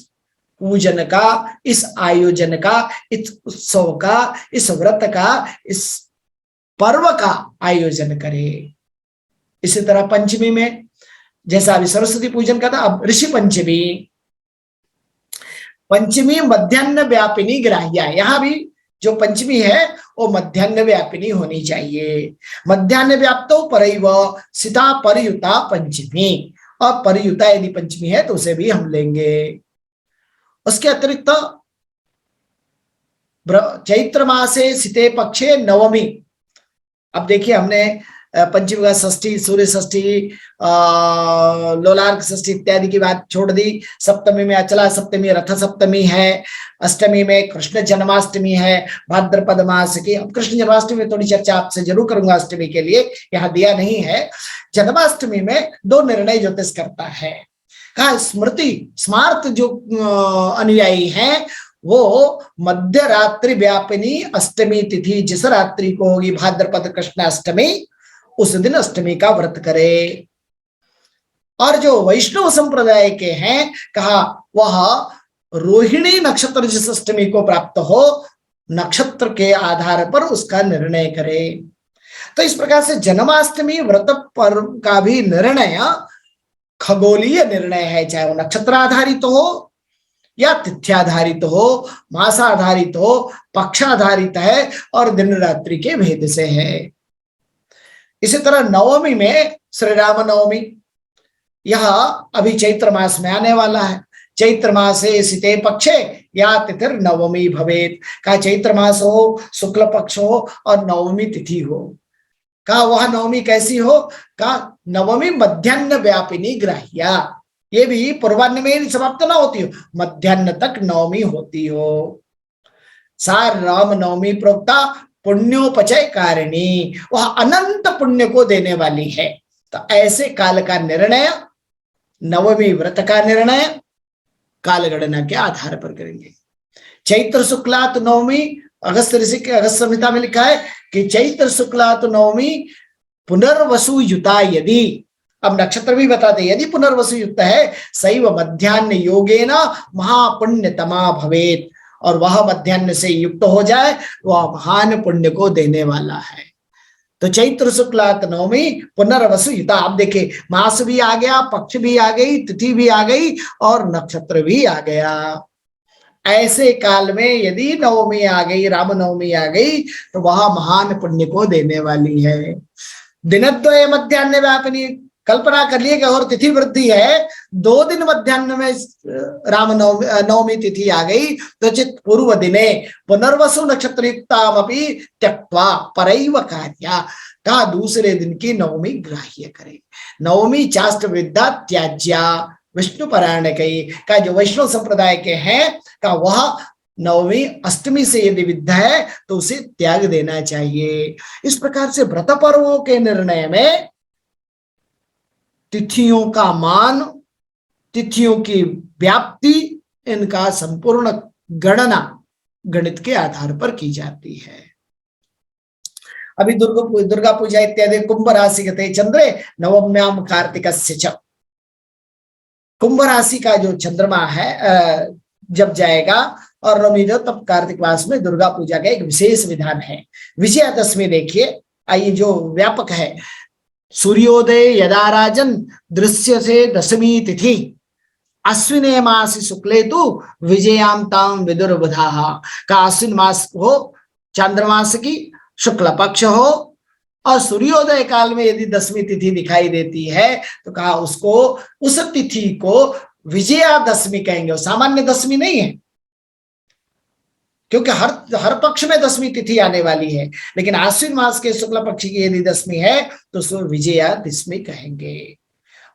पूजन का, इस आयोजन का, इस उत्सव का, इस व्रत का, इस पर्व का आयोजन करे। इसी तरह पंचमी में जैसा अभी सरस्वती पूजन का था, अब ऋषि पंचमी, पंचमी मध्याह्न व्यापिनी ग्राह्या। यहां भी जो पंचमी है वो मध्याह्न व्यापिनी होनी चाहिए। मध्याह्न व्याप्तो परैव सिता परयुता पंचमी, और परयुता यदि पंचमी है तो उसे भी हम लेंगे। उसके अतिरिक्त चैत्र मासे सिते पक्षे नवमी। अब देखिए हमने पंचमी का षष्ठी, सूर्य षष्ठी, लोलार्क षष्ठी इत्यादि की बात छोड़ दी। सप्तमी में अचला सप्तमी, रथ सप्तमी है, अष्टमी में कृष्ण जन्माष्टमी है भाद्रपद मास की। अब कृष्ण जन्माष्टमी में थोड़ी चर्चा आपसे जरूर करूंगा, अष्टमी के लिए यहाँ दिया नहीं है। जन्माष्टमी में 2 निर्णय ज्योतिष करता है। कहा स्मृति स्मार्त जो अनुयायी हैं वो मध्य रात्रि व्यापिनी अष्टमी तिथि, जिस रात्रि को होगी भाद्रपद कृष्ण अष्टमी, उस दिन अष्टमी का व्रत करे। और जो वैष्णव संप्रदाय के हैं, कहा वह रोहिणी नक्षत्र जिस अष्टमी को प्राप्त हो, नक्षत्र के आधार पर उसका निर्णय करे। तो इस प्रकार से जन्माष्टमी व्रत पर्व का भी निर्णय खगोलीय निर्णय है, चाहे वो नक्षत्र आधारित हो या तिथ्याधारित हो, मासाधारित हो, पक्षाधारित है और दिन रात्रि के भेद से है। इसी तरह नवमी में श्री राम नवमी, यह अभी चैत्र मास में आने वाला है। चैत्र मासे सिते पक्षे या तिथिर नवमी भवेत। का चैत्र मास हो, शुक्ल पक्ष हो और नवमी तिथि हो। का वह नवमी कैसी हो, का नवमी मध्याह्न व्यापिनी ग्राह्या। ये भी पूर्वाह्न में समाप्त ना होती हो, मध्याह्न तक नवमी होती हो। सा राम नवमी प्रोक्ता पुण्योपचय कारिणी, वह अनंत पुण्य को देने वाली है। तो ऐसे काल का निर्णय, नवमी व्रत का निर्णय काल गणना के आधार पर करेंगे। चैत्र शुक्लात नवमी, अगस्त ऋषि के अगस्त संहिता में लिखा है कि चैत्र शुक्लात नवमी पुनर्वसु युता यदि, अब नक्षत्र भी बताते यदि पुनर्वसु युक्त है, सैव मध्याह्न योगेन महापुण्यतमा भवेत, और वह मध्याह्न से युक्त हो जाए वह महान पुण्य को देने वाला है। तो चैत्र शुक्लात नवमी पुनर्वसु युता, आप देखिए मास भी आ गया, पक्ष भी आ गई, तिथि भी आ गई और नक्षत्र भी आ गया। ऐसे काल में यदि नवमी आ गई, रामनवमी आ गई, तो वह महान पुण्य को देने वाली है। दिनद्वय मध्याह्न व्यापिनी, कल्पना कर लिए कि और तिथि वृद्धि है, 2 दिन मध्याह्न में नवमी तिथि आ गई, तो चित पूर्व दिने पुनर्वसु नक्षत्र युक्तामपि त्यक्त्वा परैव कार्या, का दूसरे दिन की नवमी ग्राह्य करें। नवमी चाष्ट वृद्धा त्याज्या विष्णु पारायण का जो वैष्णव संप्रदाय के हैं का वह नवमी अष्टमी से यदि विद्ध है तो उसे त्याग देना चाहिए। इस प्रकार से व्रत पर्वों के निर्णय में तिथियों का मान, तिथियों की व्याप्ति, इनका संपूर्ण गणना गणित के आधार पर की जाती है। अभी दुर्गा पूजा इत्यादि कुंभ राशि गते चंद्रे नवम्याम कार्तिकस्य च, कुंभ राशि का जो चंद्रमा है जब जाएगा और नवमी तब कार्तिक मास में दुर्गा पूजा का एक विशेष विधान है। विजयादशमी देखिए, आइए जो व्यापक है, सूर्योदय यदा राजन दृश्य से दशमी तिथि अश्विने मासी शुक्ले तु विजयाम ताम विदुर बुधाहा, का अश्विन मास हो, चांद्रमास की शुक्ल पक्ष हो और सूर्योदय काल में यदि दशमी तिथि दिखाई देती है तो कहा उसको, उस तिथि को विजयादशमी कहेंगे। सामान्य दशमी नहीं है, क्योंकि हर पक्ष में दशमी तिथि आने वाली है, लेकिन आश्विन मास के शुक्ल पक्ष की यदि दशमी है तो उसको विजयादशमी कहेंगे।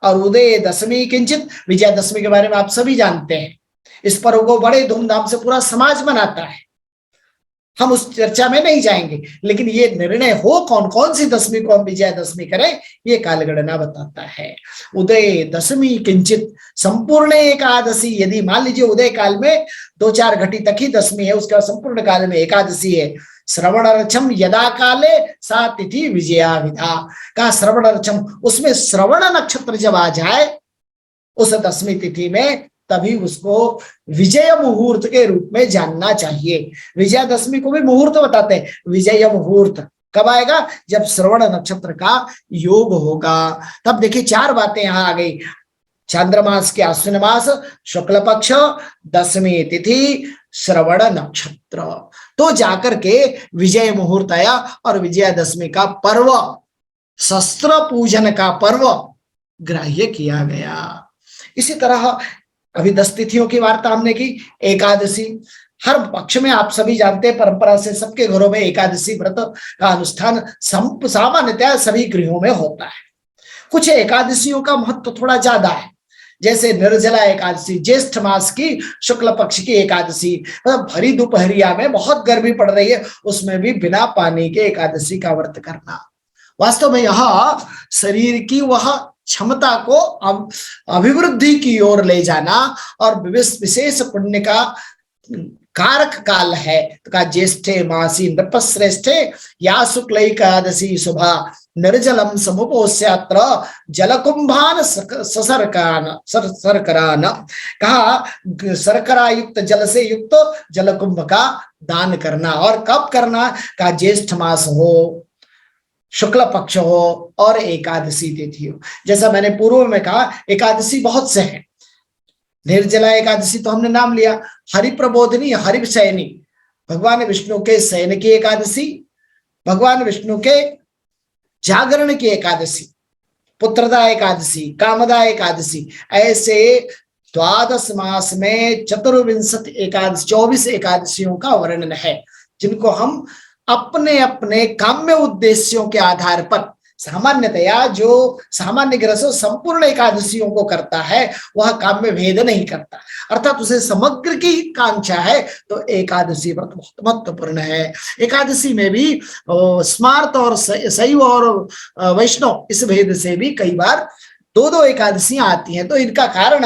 और उदय दशमी किंचित, विजयादशमी के बारे में आप सभी जानते हैं, इस पर्व को बड़े धूमधाम से पूरा समाज मनाता है, हम उस चर्चा में नहीं जाएंगे, लेकिन ये निर्णय हो कौन कौन सी दशमी को हम विजयादशमी करें ये कालगणना बताता है। उदय दशमी किंचित, संपूर्ण एकादशी, यदि मान लीजिए उदय काल में 2-4 घटी तक ही दशमी है, उसके बाद संपूर्ण काल में एकादशी है। श्रवण रक्षम यदा काले सा तिथि विजया विधा, का श्रवण रक्षम, उसमें श्रवण नक्षत्र जब आ जाए उस दशमी तिथि में, तभी उसको विजय मुहूर्त के रूप में जानना चाहिए। विजयादशमी को भी मुहूर्त बताते हैं, विजय मुहूर्त कब आएगा, जब श्रवण नक्षत्र का योग होगा। तब देखिए 4 बातें यहां आ गई, चांद्रमास के आश्विन मास, शुक्ल पक्ष, दशमी तिथि, श्रवण नक्षत्र, तो जाकर के विजय मुहूर्त आया और विजयादशमी का पर्व, शस्त्र पूजन का पर्व ग्राह्य किया गया। इसी तरह अभी 10 तिथियों की वार्ता हमने की। एकादशी, हर पक्ष में आप सभी जानते हैं, परंपरा से सबके घरों में एकादशी व्रत का अनुष्ठान सामान्यतः सभी गृहों में होता है। कुछ एकादशियों का महत्व थोड़ा ज्यादा है, जैसे निर्जला एकादशी, ज्येष्ठ मास की शुक्ल पक्ष की एकादशी, मतलब भरी दोपहरिया में बहुत गर्मी पड़ रही है, उसमें भी बिना पानी के एकादशी का व्रत करना, वास्तव में यह शरीर की वह क्षमता को अभिवृद्धि की ओर ले जाना और विशेष पुण्य का कारक काल है। तो का ज्येष्ठे मासी नृपश्रेष्ठे या शुक्ल एकादशी शुभा निर्जलम समुपोस्यात्र जलकुंभान सरकरान, कहा सरकरा युक्त जल से युक्त जलकुंभ का दान करना। और कब करना, का ज्येष्ठ मास हो, शुक्ल पक्ष हो और एकादशी तिथि हो। जैसा मैंने पूर्व में कहा, एकादशी बहुत से हैं। निर्जला एकादशी तो हमने नाम लिया, हरिप्रबोधिनी, हरिशयनी, भगवान विष्णु के शयन की एकादशी, भगवान विष्णु के जागरण की एकादशी, पुत्रदा एकादशी, कामदा एकादशी, ऐसे 12 मास में 24 एकादशी, 24 एकादशियों का वर्णन है, जिनको हम अपने अपने काम्य उद्देश्यों के आधार पर सामान्यतया जो सामान्य ग्रह संपूर्ण एकादशियों को करता है वह काम में भेद नहीं करता, अर्थात उसे समग्र की कांक्षा है, तो एकादशी व्रत बहुत महत्वपूर्ण है। एकादशी में भी स्मार्त और शैव और वैष्णव इस भेद से भी कई बार दो दो एकादशियां आती हैं। तो इनका कारण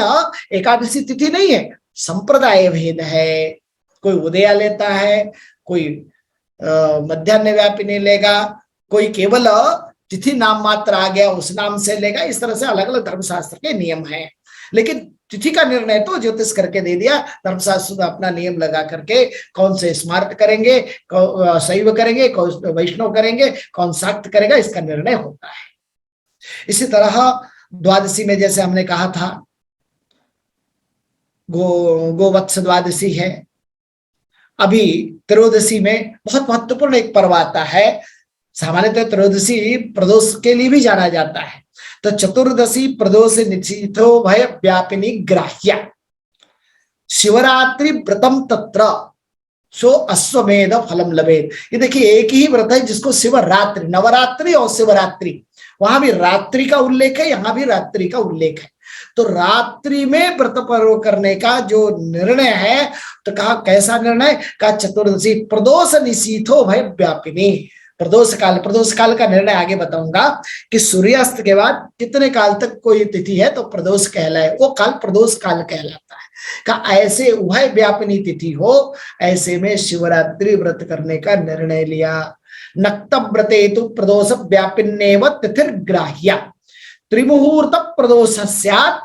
एकादशी तिथि नहीं है, संप्रदाय भेद है। कोई उदया लेता है, कोई मध्यान्ह व्यापिनी लेगा, कोई केवल तिथि नाम मात्र आ गया उस नाम से लेगा। इस तरह से अलग अलग धर्मशास्त्र के नियम हैं, लेकिन तिथि का निर्णय तो ज्योतिष करके दे दिया। धर्मशास्त्र में अपना नियम लगा करके कौन से स्मार्त करेंगे, शैव करेंगे, कौन वैष्णव करेंगे, कौन शाक्त करेगा, इसका निर्णय होता है। इसी तरह द्वादशी में जैसे हमने कहा था गोवत्स द्वादशी है। अभी त्रयोदशी में बहुत महत्वपूर्ण एक पर्व आता है। सामान्यतः त्रयोदशी प्रदोष के लिए भी जाना जाता है। तो चतुर्दशी प्रदोष निश्चितो भय व्यापिनी ग्राह्या शिवरात्रि व्रतम तत्र सो अश्वमेध फलम लभेत। ये देखिए एक ही व्रत है जिसको शिवरात्रि, नवरात्रि और शिवरात्रि, वहां भी रात्रि का उल्लेख है, यहां भी रात्रि का उल्लेख है। तो रात्रि में व्रत पर्व करने का जो निर्णय है, तो कहा कैसा निर्णय, कहा चतुर्दशी प्रदोष निशीथो भय व्यापिनी। प्रदोष काल का निर्णय आगे बताऊंगा कि सूर्यास्त के बाद कितने काल तक कोई तिथि है तो प्रदोष कहलाए, वो काल प्रदोष काल कहलाता है। का ऐसे उभय व्यापिनी तिथि हो, ऐसे में शिवरात्रि व्रत करने का निर्णय लिया। नक्त व्रते तो प्रदोष व्यापिन्नेव तिथिर्ग्राह्या त्रिमुहूर्त प्रदोष स्यात्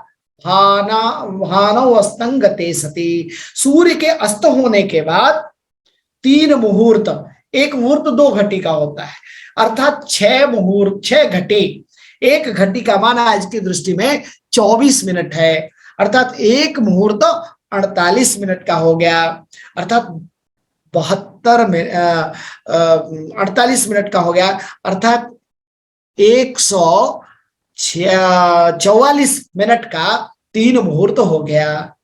भानौ अस्तं गते सति। सूर्य के अस्त होने के बाद 3 मुहूर्त, एक मुहूर्त 2 घटी का होता है, अर्थात 6 मुहूर्त 6 घटी। एक घटी का मान आज की दृष्टि में 24 मिनट है, अर्थात एक मुहूर्त 48 मिनट का हो गया, अर्थात 48 मिनट का हो गया, अर्थात 144 मिनट का 3 मुहूर्त हो गया,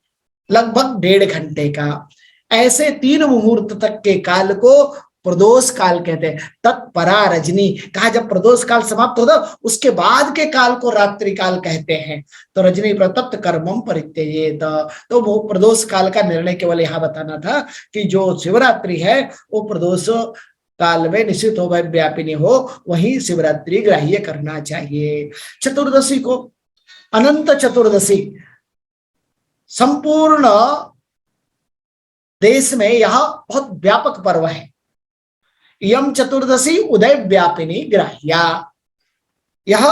लगभग 1.5 घंटे का। ऐसे 3 मुहूर्त तक के काल को प्रदोष काल कहते हैं। तत्परा रजनी, कहा जब प्रदोष काल समाप्त होता उसके बाद के काल को रात्रि काल कहते हैं। तो रजनी प्रतप्त कर्मम परित्यजेत। तो वो प्रदोष काल का निर्णय केवल यहाँ बताना था कि जो शिवरात्रि है वो प्रदोष काल में निश्चित हो व्यापिनी हो, वही शिवरात्रि ग्राह्य करना चाहिए। चतुर्दशी को अनंत चतुर्दशी, संपूर्ण देश में यह बहुत व्यापक पर्व है। यम चतुर्दशी उदय व्यापिनी ग्राह्या, यह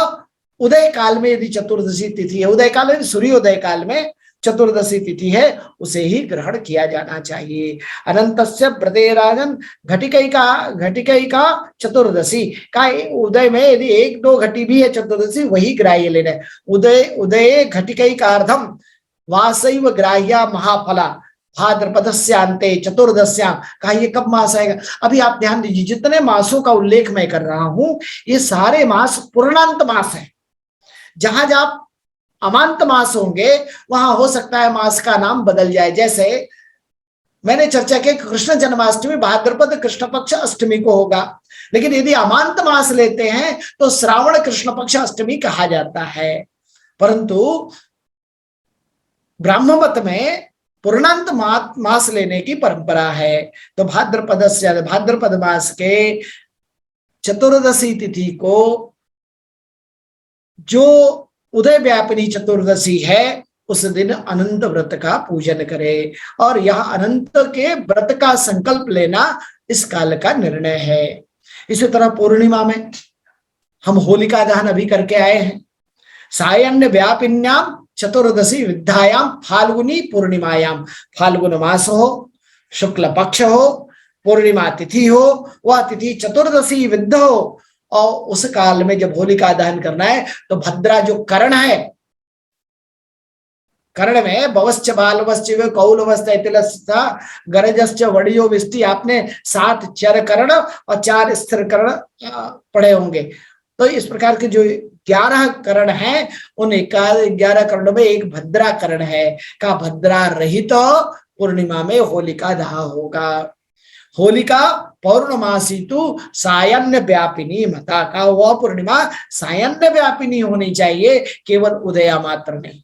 उदय काल में यदि चतुर्दशी तिथि है, उदय काल सूर्योदय काल में चतुर्दशी तिथि है, उसे ही ग्रहण किया जाना चाहिए। अनंतस्य व्रते राजन घटिकैका चतुर्दशी का उदय में यदि 1-2 घटी भी है चतुर्दशी, वही ग्राह्य लेना है। उदय घटिकैकार्धम वासैव ग्राह्या महाफला भाद्रपदस्यांते चतुर्दश्यां। कहा ये कब मास आएगा? अभी आप ध्यान दीजिए, जितने मासों का उल्लेख मैं कर रहा हूं ये सारे मास पूर्णांत मास है। जहां जहां अमांत मास होंगे वहां हो सकता है मास का नाम बदल जाए। जैसे मैंने चर्चा की कृष्ण जन्माष्टमी भाद्रपद कृष्ण पक्ष अष्टमी को होगा, लेकिन यदि अमांत मास लेते हैं तो श्रावण कृष्ण पक्ष अष्टमी कहा जाता है। परंतु ब्राह्म मत में पूर्णांत मास लेने की परंपरा है। तो भाद्रपद मास के चतुर्दशी तिथि को जो उदय व्यापिनी चतुर्दशी है उस दिन अनंत व्रत का पूजन करे, और यह अनंत के व्रत का संकल्प लेना इस काल का निर्णय है। इसी तरह पूर्णिमा में हम होलिका दहन अभी करके आए हैं। सायन्य व्यापिन्याम चतुर्दशी विद्यायाम फाल्गुनी पूर्णिमायाम, फाल्गुन मास हो, शुक्ल पक्ष हो, पूर्णिमा तिथि हो, वह तिथि चतुर्दशी विद्ध हो, और उस काल में जब होलिका दहन करना है तो भद्रा जो कर्ण है, कर्ण में भवश्च बालवश्च कौलवश्च गरजश्च वडियो विष्टि, आपने 7 चर कर्ण और 4 स्थिर कर्ण पढ़े होंगे। तो इस प्रकार के जो 11 कर्ण हैं, उन 11 कर्णों में एक भद्रा कर्ण है। का भद्रा रहित पूर्णिमा में होलिका दहन होगा। होलिका पौर्णमासी तो सायन्य व्यापिनी मता का, वह पूर्णिमा सायन्य व्यापिनी होनी चाहिए, केवल उदया मात्र नहीं।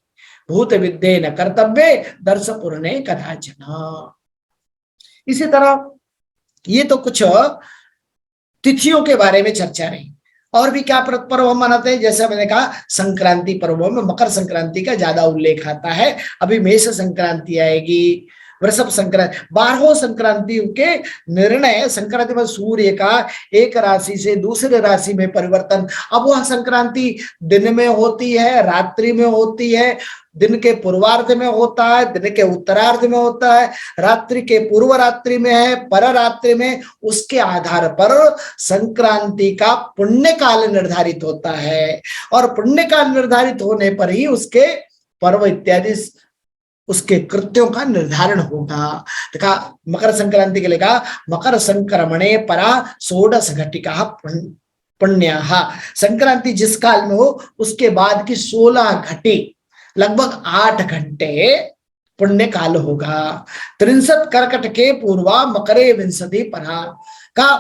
भूत विद्ये न कर्तव्य दर्श पूर्णे कदाचन। इसी तरह ये तो कुछ तिथियों के बारे में चर्चा रही। और भी क्या पर्व हम मनाते हैं, जैसे मैंने कहा संक्रांति पर्वों में मकर संक्रांति का ज्यादा उल्लेख आता है। अभी मेष संक्रांति आएगी, वृषभ संक्रांति, 12 संक्रांतियों के निर्णय। संक्रांति में सूर्य का एक राशि से दूसरे राशि में परिवर्तन। अब वह संक्रांति दिन में होती है, रात्रि में होती है, दिन के पूर्वार्ध में होता है, दिन के उत्तरार्ध में होता है, रात्रि के पूर्व रात्रि में है, पर रात्रि में। उसके आधार पर संक्रांति का पुण्य काल निर्धारित होता है, और पुण्य काल निर्धारित होने पर ही उसके पर्व इत्यादि उसके कृत्यों का निर्धारण होगा। देखा मकर संक्रांति के लिए कहा मकर संक्रमणे परा षोडश घटिका पुण्याः। संक्रांति जिस काल में हो उसके बाद की 16 घटी, लगभग 8 घंटे पुण्य काल होगा। 63 कर्कट के पूर्वा मकरे विंशति परा का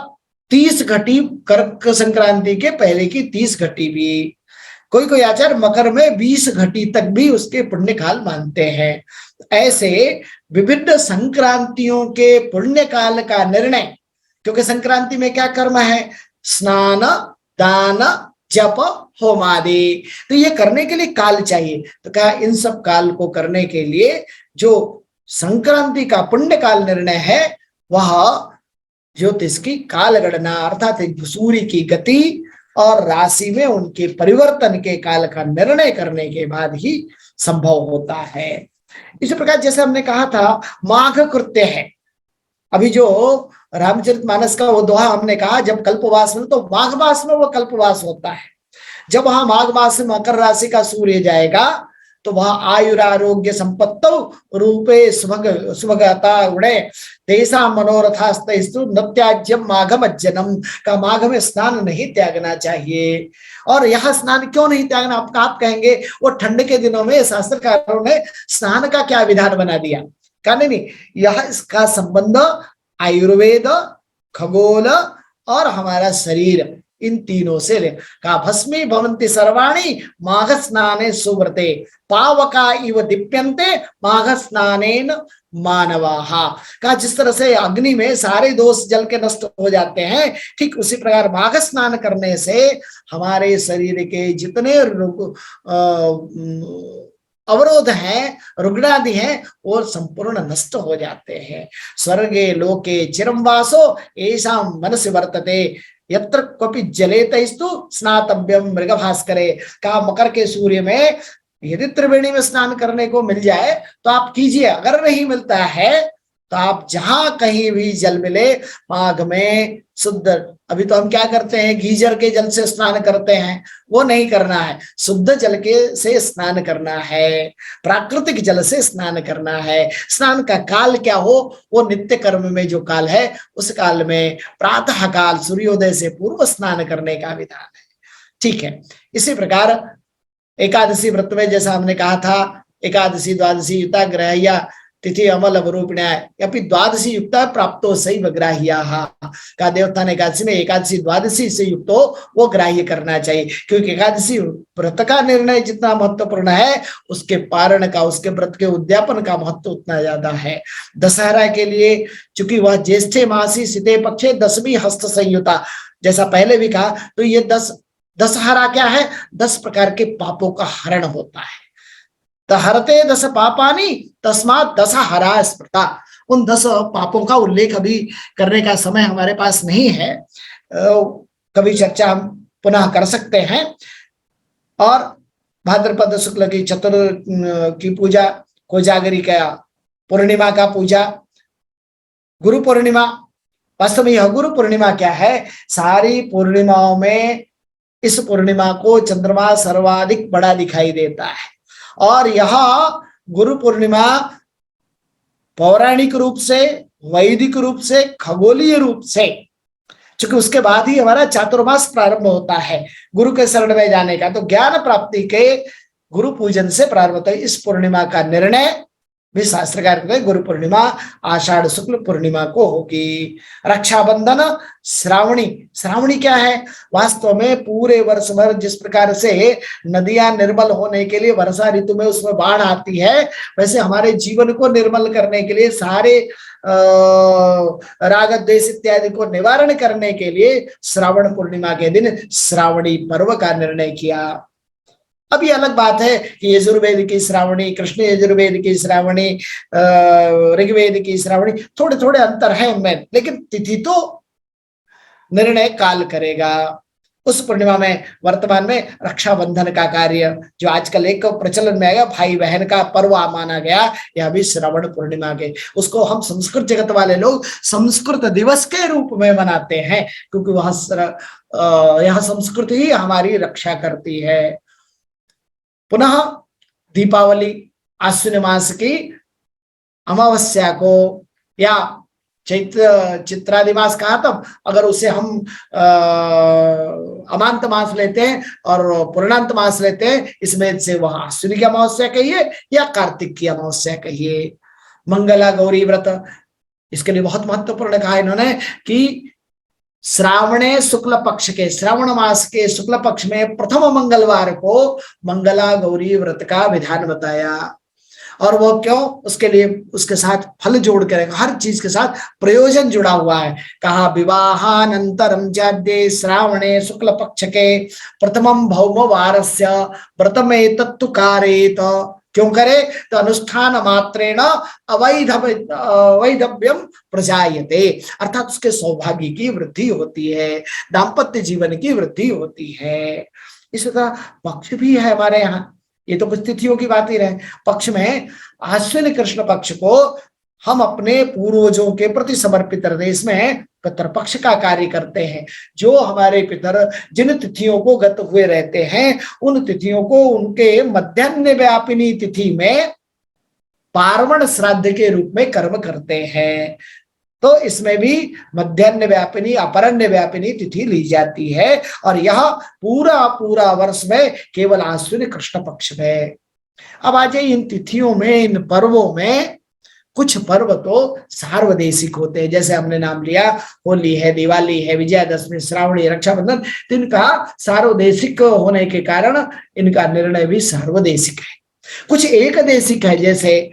30 घटी, कर्क संक्रांति के पहले की 30 घटी भी। कोई कोई आचार्य मकर में 20 घटी तक भी उसके पुण्य काल मानते हैं। ऐसे विभिन्न संक्रांतियों के पुण्य काल का निर्णय, क्योंकि संक्रांति में क्या कर्म है, स्नान दान जप होम आदि, तो ये करने के लिए काल चाहिए। तो कहा इन सब काल को करने के लिए जो संक्रांति का पुण्य काल निर्णय है वह ज्योतिष की काल गणना अर्थात सूर्य की गति और राशि में उनके परिवर्तन के काल का निर्णय करने के बाद ही संभव होता है। इसी प्रकार जैसे हमने कहा था माघ कृत्य है। अभी जो रामचरितमानस का वो दोहा हमने कहा जब कल्पवास में, तो माघ मास में वो कल्पवास होता है। जब वहां माघ मास में मकर राशि का सूर्य जाएगा तो वहां आयुरारोग्य संपत्तौ रूपे सुभगता गुणे तेषा मनोरथास्तु नत्याज्यम माघम अज्जनम का, माघ में स्नान नहीं त्यागना चाहिए। और यह स्नान क्यों नहीं त्यागना, आप कहेंगे वो ठंड के दिनों में शास्त्रकारों ने स्नान का क्या विधान बना दिया। कहा नहीं, यह इसका संबंध आयुर्वेद, खगोल और हमारा शरीर, इन तीनों से ले। का भस्मी भवन्ति सर्वाणि माघ स्नाने सुव्रते पावका इव दीप्यन्ते माघ स्नानेन मानवाः। का जिस तरह से अग्नि में सारे दोष जल के नष्ट हो जाते हैं, ठीक उसी प्रकार माघ स्नान करने से हमारे शरीर के जितने अवरोध हैं, रुग्णादि हैं, वो संपूर्ण नष्ट हो जाते हैं। स्वर्गे लोके चिरं वासो येषां मनसि वर्तते यत्र क्वपि जलेतस्तु स्नातव्यम मृगभास्करे। कहा मकर के सूर्य में यदि त्रिवेणी में स्नान करने को मिल जाए तो आप कीजिए, अगर नहीं मिलता है तो आप जहां कहीं भी जल मिले माघ में शुद्ध, अभी तो हम क्या करते हैं गीजर के जल से स्नान करते हैं, वो नहीं करना है। शुद्ध जल के से स्नान करना है, प्राकृतिक जल से स्नान करना है। स्नान का काल क्या हो, वो नित्य कर्म में जो काल है उस काल में प्रातः काल सूर्योदय से पूर्व स्नान करने का विधान है। ठीक है, इसी प्रकार एकादशी व्रत में जैसा हमने कहा था एकादशी द्वादशी युक्ता ग्राह्या तिथि अमल अवरूपिण्या अपि द्वादशी युक्ता प्राप्तो सैव ग्राह्याः। का देवोत्थान एकादशी में एकादशी द्वादशी से युक्त हो वो ग्राह्य करना चाहिए, क्योंकि एकादशी व्रत का निर्णय जितना महत्वपूर्ण है उसके पारण का, उसके व्रत के उद्यापन का महत्व उतना ज्यादा है। दशहरा के लिए चूंकि वह ज्येष्ठे मासी शीते पक्षे 10वीं हस्त संयुता, जैसा पहले भी कहा, तो ये दशहरा क्या है, 10 प्रकार के पापों का हरण होता है। हरते 10 पापानि तस्मात् दशहरा स्मृता। उन 10 पापों का उल्लेख अभी करने का समय हमारे पास नहीं है, कभी चर्चा हम पुनः कर सकते हैं। और भाद्रपद शुक्ल की चतुर्थ की पूजा, कोजागरी का पूर्णिमा का पूजा, गुरु पूर्णिमा। वास्तव में यह गुरु पूर्णिमा क्या है, सारी पूर्णिमाओं में इस पूर्णिमा को चंद्रमा सर्वाधिक बड़ा दिखाई देता है। और यह गुरु पूर्णिमा पौराणिक रूप से, वैदिक रूप से, खगोलीय रूप से, क्योंकि उसके बाद ही हमारा चातुर्मास प्रारंभ होता है गुरु के शरण में जाने का, तो ज्ञान प्राप्ति के गुरु पूजन से प्रारंभ होता है। इस पूर्णिमा का निर्णय भी शास्त्रकार कहते हैं गुरु पूर्णिमा आषाढ़ शुक्ल पूर्णिमा को होगी। रक्षाबंधन श्रावणी, श्रावणी क्या है? वास्तव में पूरे वर्ष भर जिस प्रकार से नदियां निर्मल होने के लिए वर्षा ऋतु में उसमें बाढ़ आती है, वैसे हमारे जीवन को निर्मल करने के लिए, सारे राग द्वेष इत्यादि को निवारण करने के लिए श्रावण पूर्णिमा के दिन श्रावणी पर्व का निर्णय किया। अब ये अलग बात है कि यजुर्वेद की श्रावणी, कृष्ण यजुर्वेद की श्रावणी, ऋग्वेद की श्रावणी, थोड़े थोड़े अंतर है उनमें, लेकिन तिथि तो निर्णय काल करेगा। उस पूर्णिमा में वर्तमान में रक्षाबंधन का कार्य जो आजकल एक प्रचलन में आएगा, भाई बहन का पर्व माना गया, यह भी श्रावण पूर्णिमा के, उसको हम संस्कृत जगत वाले लोग संस्कृत दिवस के रूप में मनाते हैं, क्योंकि वह यह संस्कृत ही हमारी रक्षा करती है। पुनः दीपावली आश्विन मास की अमावस्या को या चैत्र चित्रादि मास कहा, तब अगर उसे हम अमांत मास लेते हैं और पूर्णांत मास लेते हैं, इसमें से वह आश्विन की अमावस्या कहिए या कार्तिक की अमावस्या कहिए। मंगला गौरी व्रत, इसके लिए बहुत महत्वपूर्ण कहा इन्होंने कि श्रावणे शुक्ल पक्ष के, श्रावण मास के शुक्ल पक्ष में प्रथम मंगलवार को मंगला गौरी व्रत का विधान बताया। और वो क्यों? उसके लिए उसके साथ फल जोड़ कर, हर चीज के साथ प्रयोजन जुड़ा हुआ है। कहा विवाहानंतरम जाद्ये श्रावणे शुक्ल पक्ष के प्रथमम भौमवारस्य व्रतमे तत्तु कारेत। क्यों करे? तो अनुष्ठान मात्रेण अवैधव्यम प्रजायते, अर्थात उसके सौभाग्य की वृद्धि होती है, दाम्पत्य जीवन की वृद्धि होती है। इसी तरह पक्ष भी है हमारे यहाँ, ये तो कुछ तिथियों की बात ही रहे। पक्ष में आश्विन कृष्ण पक्ष को हम अपने पूर्वजों के प्रति समर्पित रहते, इसमें पितरपक्ष का कार्य करते हैं। जो हमारे पितर जिन तिथियों को गत हुए रहते हैं, उन तिथियों को उनके मध्याह्न व्यापिनी तिथि में पार्वण श्राद्ध के रूप में कर्म करते हैं। तो इसमें भी मध्याह्न व्यापिनी अपरण्य व्यापिनी तिथि ली जाती है, और यह पूरा पूरा वर्ष में केवल आश्विन कृष्ण पक्ष में। अब आ जाइए इन तिथियों में, इन पर्वों में कुछ पर्व तो सार्वदेशिक होते हैं, जैसे हमने नाम लिया होली है, दिवाली है, विजयादशमी, श्रावणी, रक्षाबंधन, तो इनका सार्वदेशिक होने के कारण इनका निर्णय भी सार्वदेशिक है। कुछ एक देशिक है, जैसे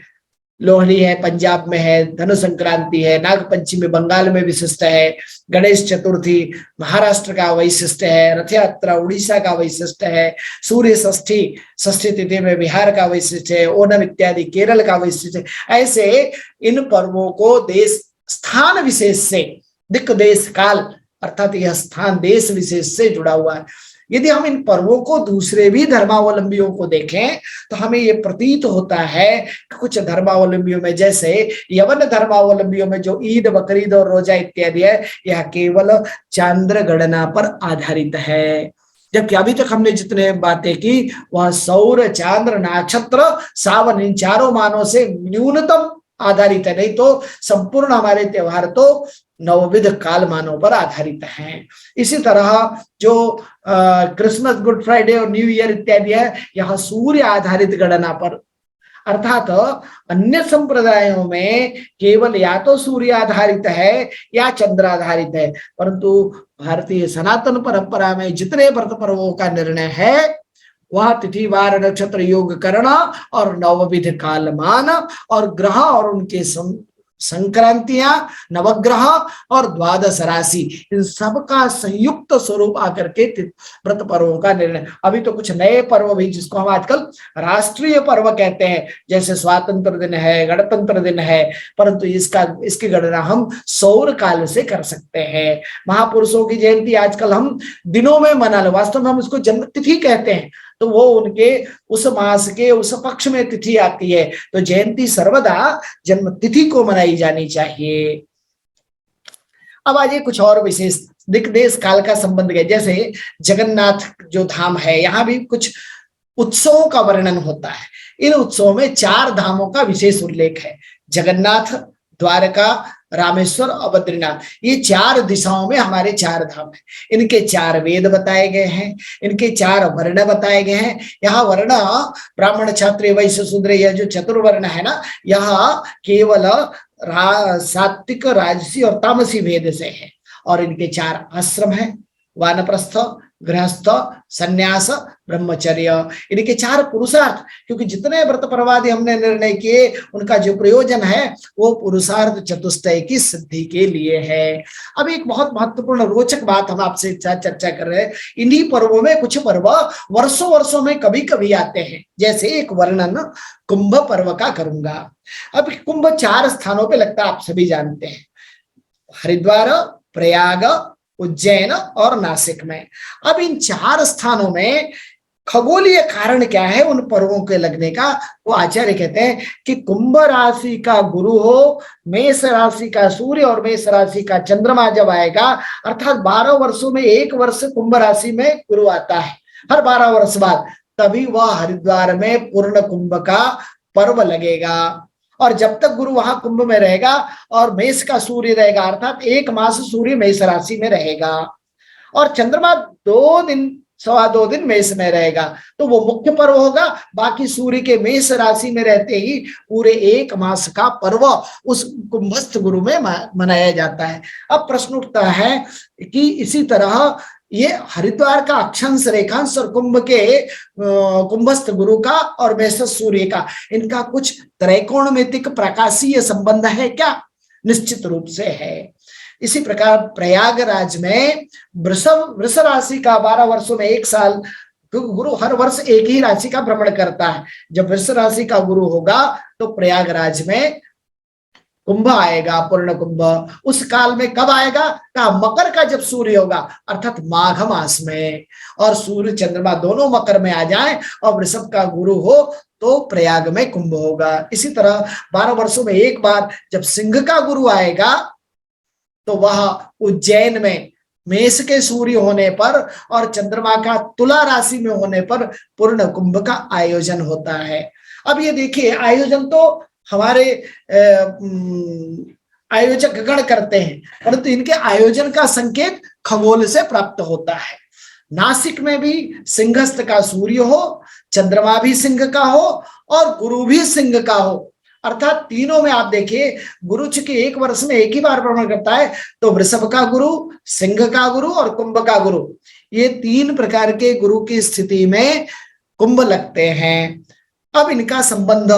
लोहड़ी है पंजाब में है, धनु संक्रांति है, नाग पंचमी बंगाल में विशिष्ट है, गणेश चतुर्थी महाराष्ट्र का वैशिष्ट है, रथ यात्रा उड़ीसा का वैशिष्ट है, सूर्य षष्ठी तिथि में बिहार का वैशिष्ट है, ओणम इत्यादि केरल का वैशिष्ट है। ऐसे इन पर्वों को देश स्थान विशेष से, दिक् देश काल, अर्थात यह स्थान देश विशेष से जुड़ा हुआ है। यदि हम इन पर्वों को दूसरे भी धर्मावलंबियों को देखें तो हमें ये प्रतीत होता है कि कुछ धर्मावलंबियों में, जैसे यवन धर्मावलंबियों में जो ईद, बकरीद और रोजा इत्यादि है, यह केवल चांद्र गणना पर आधारित है। जबकि अभी तक हमने जितने बातें की वह सौर, चांद्र, नक्षत्र, सावन, इन चारों मानों से न्यूनतम आधारित है। नहीं तो संपूर्ण हमारे त्योहार तो नवविध काल मानों पर आधारित हैं। इसी तरह जो क्रिसमस, गुड फ्राइडे और न्यू ईयर इत्यादि है, यहाँ सूर्य आधारित गणना पर, अर्थात अन्य संप्रदायों में केवल या तो सूर्य आधारित है या चंद्र आधारित है, परंतु भारतीय सनातन परंपरा में जितने व्रत पर्वों का निर्णय है वह तिथि, वार, नक्षत्र, योग, करण और नवविध कालमान और ग्रह और उनके संक्रांतियां, नवग्रह और द्वादश राशि, इन सब का संयुक्त स्वरूप आकर के व्रत पर्वों का निर्णय। अभी तो कुछ नए पर्व भी जिसको हम आजकल राष्ट्रीय पर्व कहते हैं, जैसे स्वातंत्र दिन है, गणतंत्र दिन है, परंतु इसकी गणना हम सौर काल से कर सकते हैं। महापुरुषों की जयंती आजकल हम दिनों में मना लो, वास्तव में हम उसको जन्म तिथि कहते हैं, तो वो उनके उस मास के उस पक्ष में तिथि आती है, तो जयंती सर्वदा जन्म तिथि को मनाई जानी चाहिए। अब आज कुछ और विशेष दिक् देश काल का संबंध है, जैसे जगन्नाथ जो धाम है, यहाँ भी कुछ उत्सवों का वर्णन होता है। इन उत्सवों में 4 धामों का विशेष उल्लेख है, जगन्नाथ, द्वारका, रामेश्वर और बद्रीनाथ, ये 4 दिशाओं में हमारे 4 धाम है। इनके 4 वेद बताए गए हैं, इनके 4 वर्ण बताए गए हैं। यहाँ वर्ण ब्राह्मण क्षत्रिय वैश्य शूद्र, यह जो चतुर्वर्ण है ना, यहाँ केवल सात्विक राजसी और तामसी भेद से है। और इनके 4 आश्रम है, वानप्रस्थ, गृहस्थ, सन्यास, ब्रह्मचर्य। इनके 4 पुरुषार्थ, क्योंकि जितने व्रत पर्वादि हमने निर्णय किए उनका जो प्रयोजन है वो पुरुषार्थ चतुष्टय की सिद्धि के लिए है। अब एक बहुत महत्वपूर्ण रोचक बात हम आपसे चर्चा कर रहे हैं। इन्हीं पर्वों में कुछ पर्व वर्षों वर्षों में कभी कभी आते हैं, जैसे एक वर्णन कुंभ पर्व का करूंगा। अब कुंभ 4 स्थानों पे लगता है, आप सभी जानते हैं, हरिद्वार, प्रयाग, उज्जैन और नासिक में। अब इन 4 स्थानों में खगोलीय कारण क्या है उन पर्वों के लगने का, वो आचार्य कहते हैं कि कुंभ राशि का गुरु हो, मेष राशि का सूर्य और मेष राशि का चंद्रमा जब आएगा, अर्थात 12 वर्षों में एक वर्ष कुंभ राशि में गुरु आता है, हर 12 वर्ष बाद, तभी वह हरिद्वार में पूर्ण कुंभ का पर्व लगेगा। और जब तक गुरु वहां कुंभ में रहेगा और मेष का सूर्य रहेगा, अर्थात 1 मास सूर्य मेष राशि में रहेगा और चंद्रमा 2 दिन 2.25 दिन मेष में रहेगा, तो वो मुख्य पर्व होगा। बाकी सूर्य के मेष राशि में रहते ही पूरे 1 मास का पर्व उस कुंभस्थ गुरु में मनाया जाता है। अब प्रश्न उठता है कि इसी तरह ये हरिद्वार का अक्षांश रेखांश और कुंभ के कुंभस्थ गुरु का और मेष सूर्य का, इनका कुछ त्रैकोणमितिक प्रकाशीय संबंध है क्या? निश्चित रूप से है। इसी प्रकार प्रयागराज में वृष राशि का 12 वर्षों में 1 साल, क्योंकि गुरु हर वर्ष एक ही राशि का भ्रमण करता है, जब वृष राशि का गुरु होगा तो प्रयागराज में कुंभ आएगा, पूर्ण कुंभ। उस काल में कब आएगा? का मकर का जब सूर्य होगा, अर्थात माघ मास में, और सूर्य चंद्रमा दोनों मकर में आ जाए और वृषभ का गुरु हो तो प्रयाग में कुंभ होगा। इसी तरह 12 वर्षों में एक बार जब सिंह का गुरु आएगा तो वह उज्जैन में मेष के सूर्य होने पर और चंद्रमा का तुला राशि में होने पर पूर्ण कुंभ का आयोजन होता है। अब ये देखिए, आयोजन तो हमारे आयोजक गण करते हैं, परंतु इनके आयोजन का संकेत खगोल से प्राप्त होता है। नासिक में भी सिंहस्थ का सूर्य हो, चंद्रमा भी सिंह का हो और गुरु भी सिंह का हो, अर्थात तीनों में आप देखिए, गुरु चूंकि 1 वर्ष में एक ही बार भ्रमण करता है, तो वृषभ का गुरु, सिंह का गुरु और कुंभ का गुरु, ये 3 प्रकार के गुरु की स्थिति में कुंभ लगते हैं। अब इनका संबंध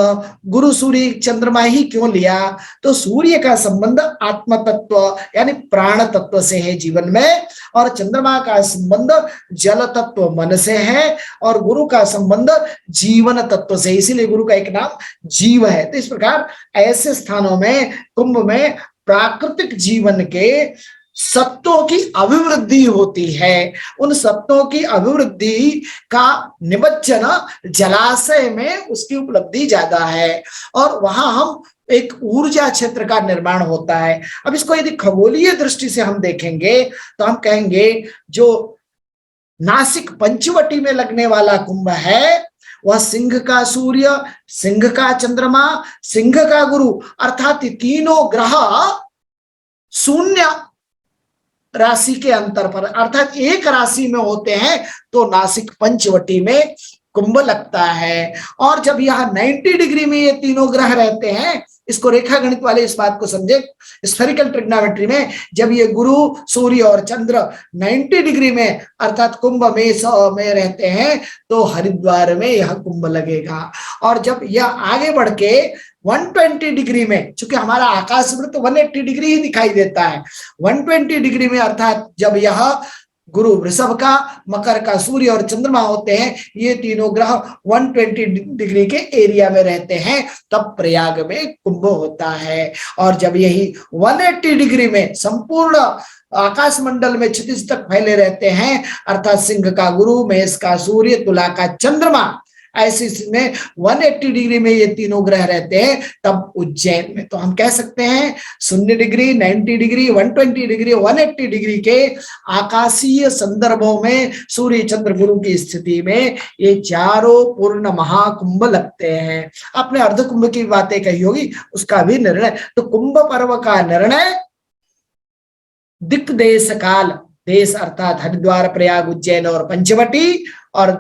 गुरु सूर्य चंद्रमा ही क्यों लिया? तो सूर्य का संबंध आत्म तत्व यानी प्राण तत्व से है जीवन में, और चंद्रमा का संबंध जल तत्व मन से है, और गुरु का संबंध जीवन तत्व से, इसीलिए गुरु का एक नाम जीव है। तो इस प्रकार ऐसे स्थानों में कुंभ में प्राकृतिक जीवन के सत्वों की अभिवृद्धि होती है। उन सत्वों की अभिवृद्धि का निमज्जन जलाशय में उसकी उपलब्धि ज्यादा है, और वहां हम एक ऊर्जा क्षेत्र का निर्माण होता है। अब इसको यदि खगोलीय दृष्टि से हम देखेंगे तो हम कहेंगे जो नासिक पंचवटी में लगने वाला कुंभ है वह सिंह का सूर्य, सिंह का चंद्रमा, सिंह का गुरु, अर्थात तीनों ग्रह शून्य राशि के अंतर पर, अर्थात एक राशि में होते हैं, तो नासिक पंचवटी में कुंभ लगता है। और जब यहाँ 90 डिग्री में ये तीनों ग्रह रहते हैं, इसको रेखा गणित वाले इस बात को समझे, स्फेरिकल ट्रिग्नोमेट्री में जब ये गुरु सूर्य और चंद्र 90 डिग्री में अर्थात कुंभ मेष में रहते हैं तो हरिद्वार में यह कुंभ लगेगा। और जब यह आगे बढ़ के 120 डिग्री में, चूंकि हमारा आकाश वृत्त 180 डिग्री ही दिखाई देता है, 120 डिग्री में अर्थात जब यह गुरु वृषभ का, मकर का सूर्य और चंद्रमा होते हैं, ये तीनों ग्रह 120 डिग्री के एरिया में रहते हैं, तब प्रयाग में कुंभ होता है। और जब यही 180 डिग्री में संपूर्ण आकाश मंडल में क्षितिज तक फैले रहते हैं, अर्थात सिंह का गुरु, मेष का सूर्य, तुला का चंद्रमा, ऐसे में 180 डिग्री में ये तीनों ग्रह रहते हैं, तब उज्जैन में तो हम कह सकते हैं 0 डिग्री, 90 डिग्री, 120 डिग्री, 180 डिग्री के आकाशीय संदर्भों में सूर्य चंद्र गुरु की स्थिति में ये चारों पूर्ण महाकुंभ लगते हैं। आपने अर्ध कुंभ की बातें कही होगी, उसका भी निर्णय, तो कुंभ पर्व का निर्णय दिक देश काल, देश अर्थात हरिद्वार, प्रयाग, उज्जैन और पंचवटी, और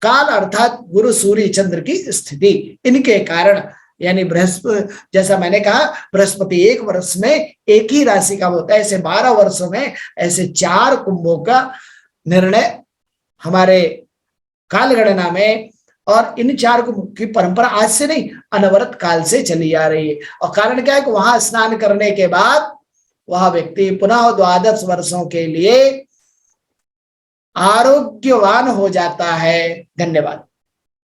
काल अर्थात गुरु सूर्य चंद्र की स्थिति, इनके कारण, यानी बृहस्पति, जैसा मैंने कहा बृहस्पति एक वर्ष में एक ही राशि का होता है, ऐसे 12 वर्षों में ऐसे 4 कुंभों का निर्णय हमारे काल गणना में, और इन 4 कुंभ की परंपरा आज से नहीं, अनवरत काल से चली आ रही है। और कारण क्या है कि वहां स्नान करने के बाद वह व्यक्ति पुनः 12 वर्षों के लिए आरोग्यवान हो जाता है। धन्यवाद।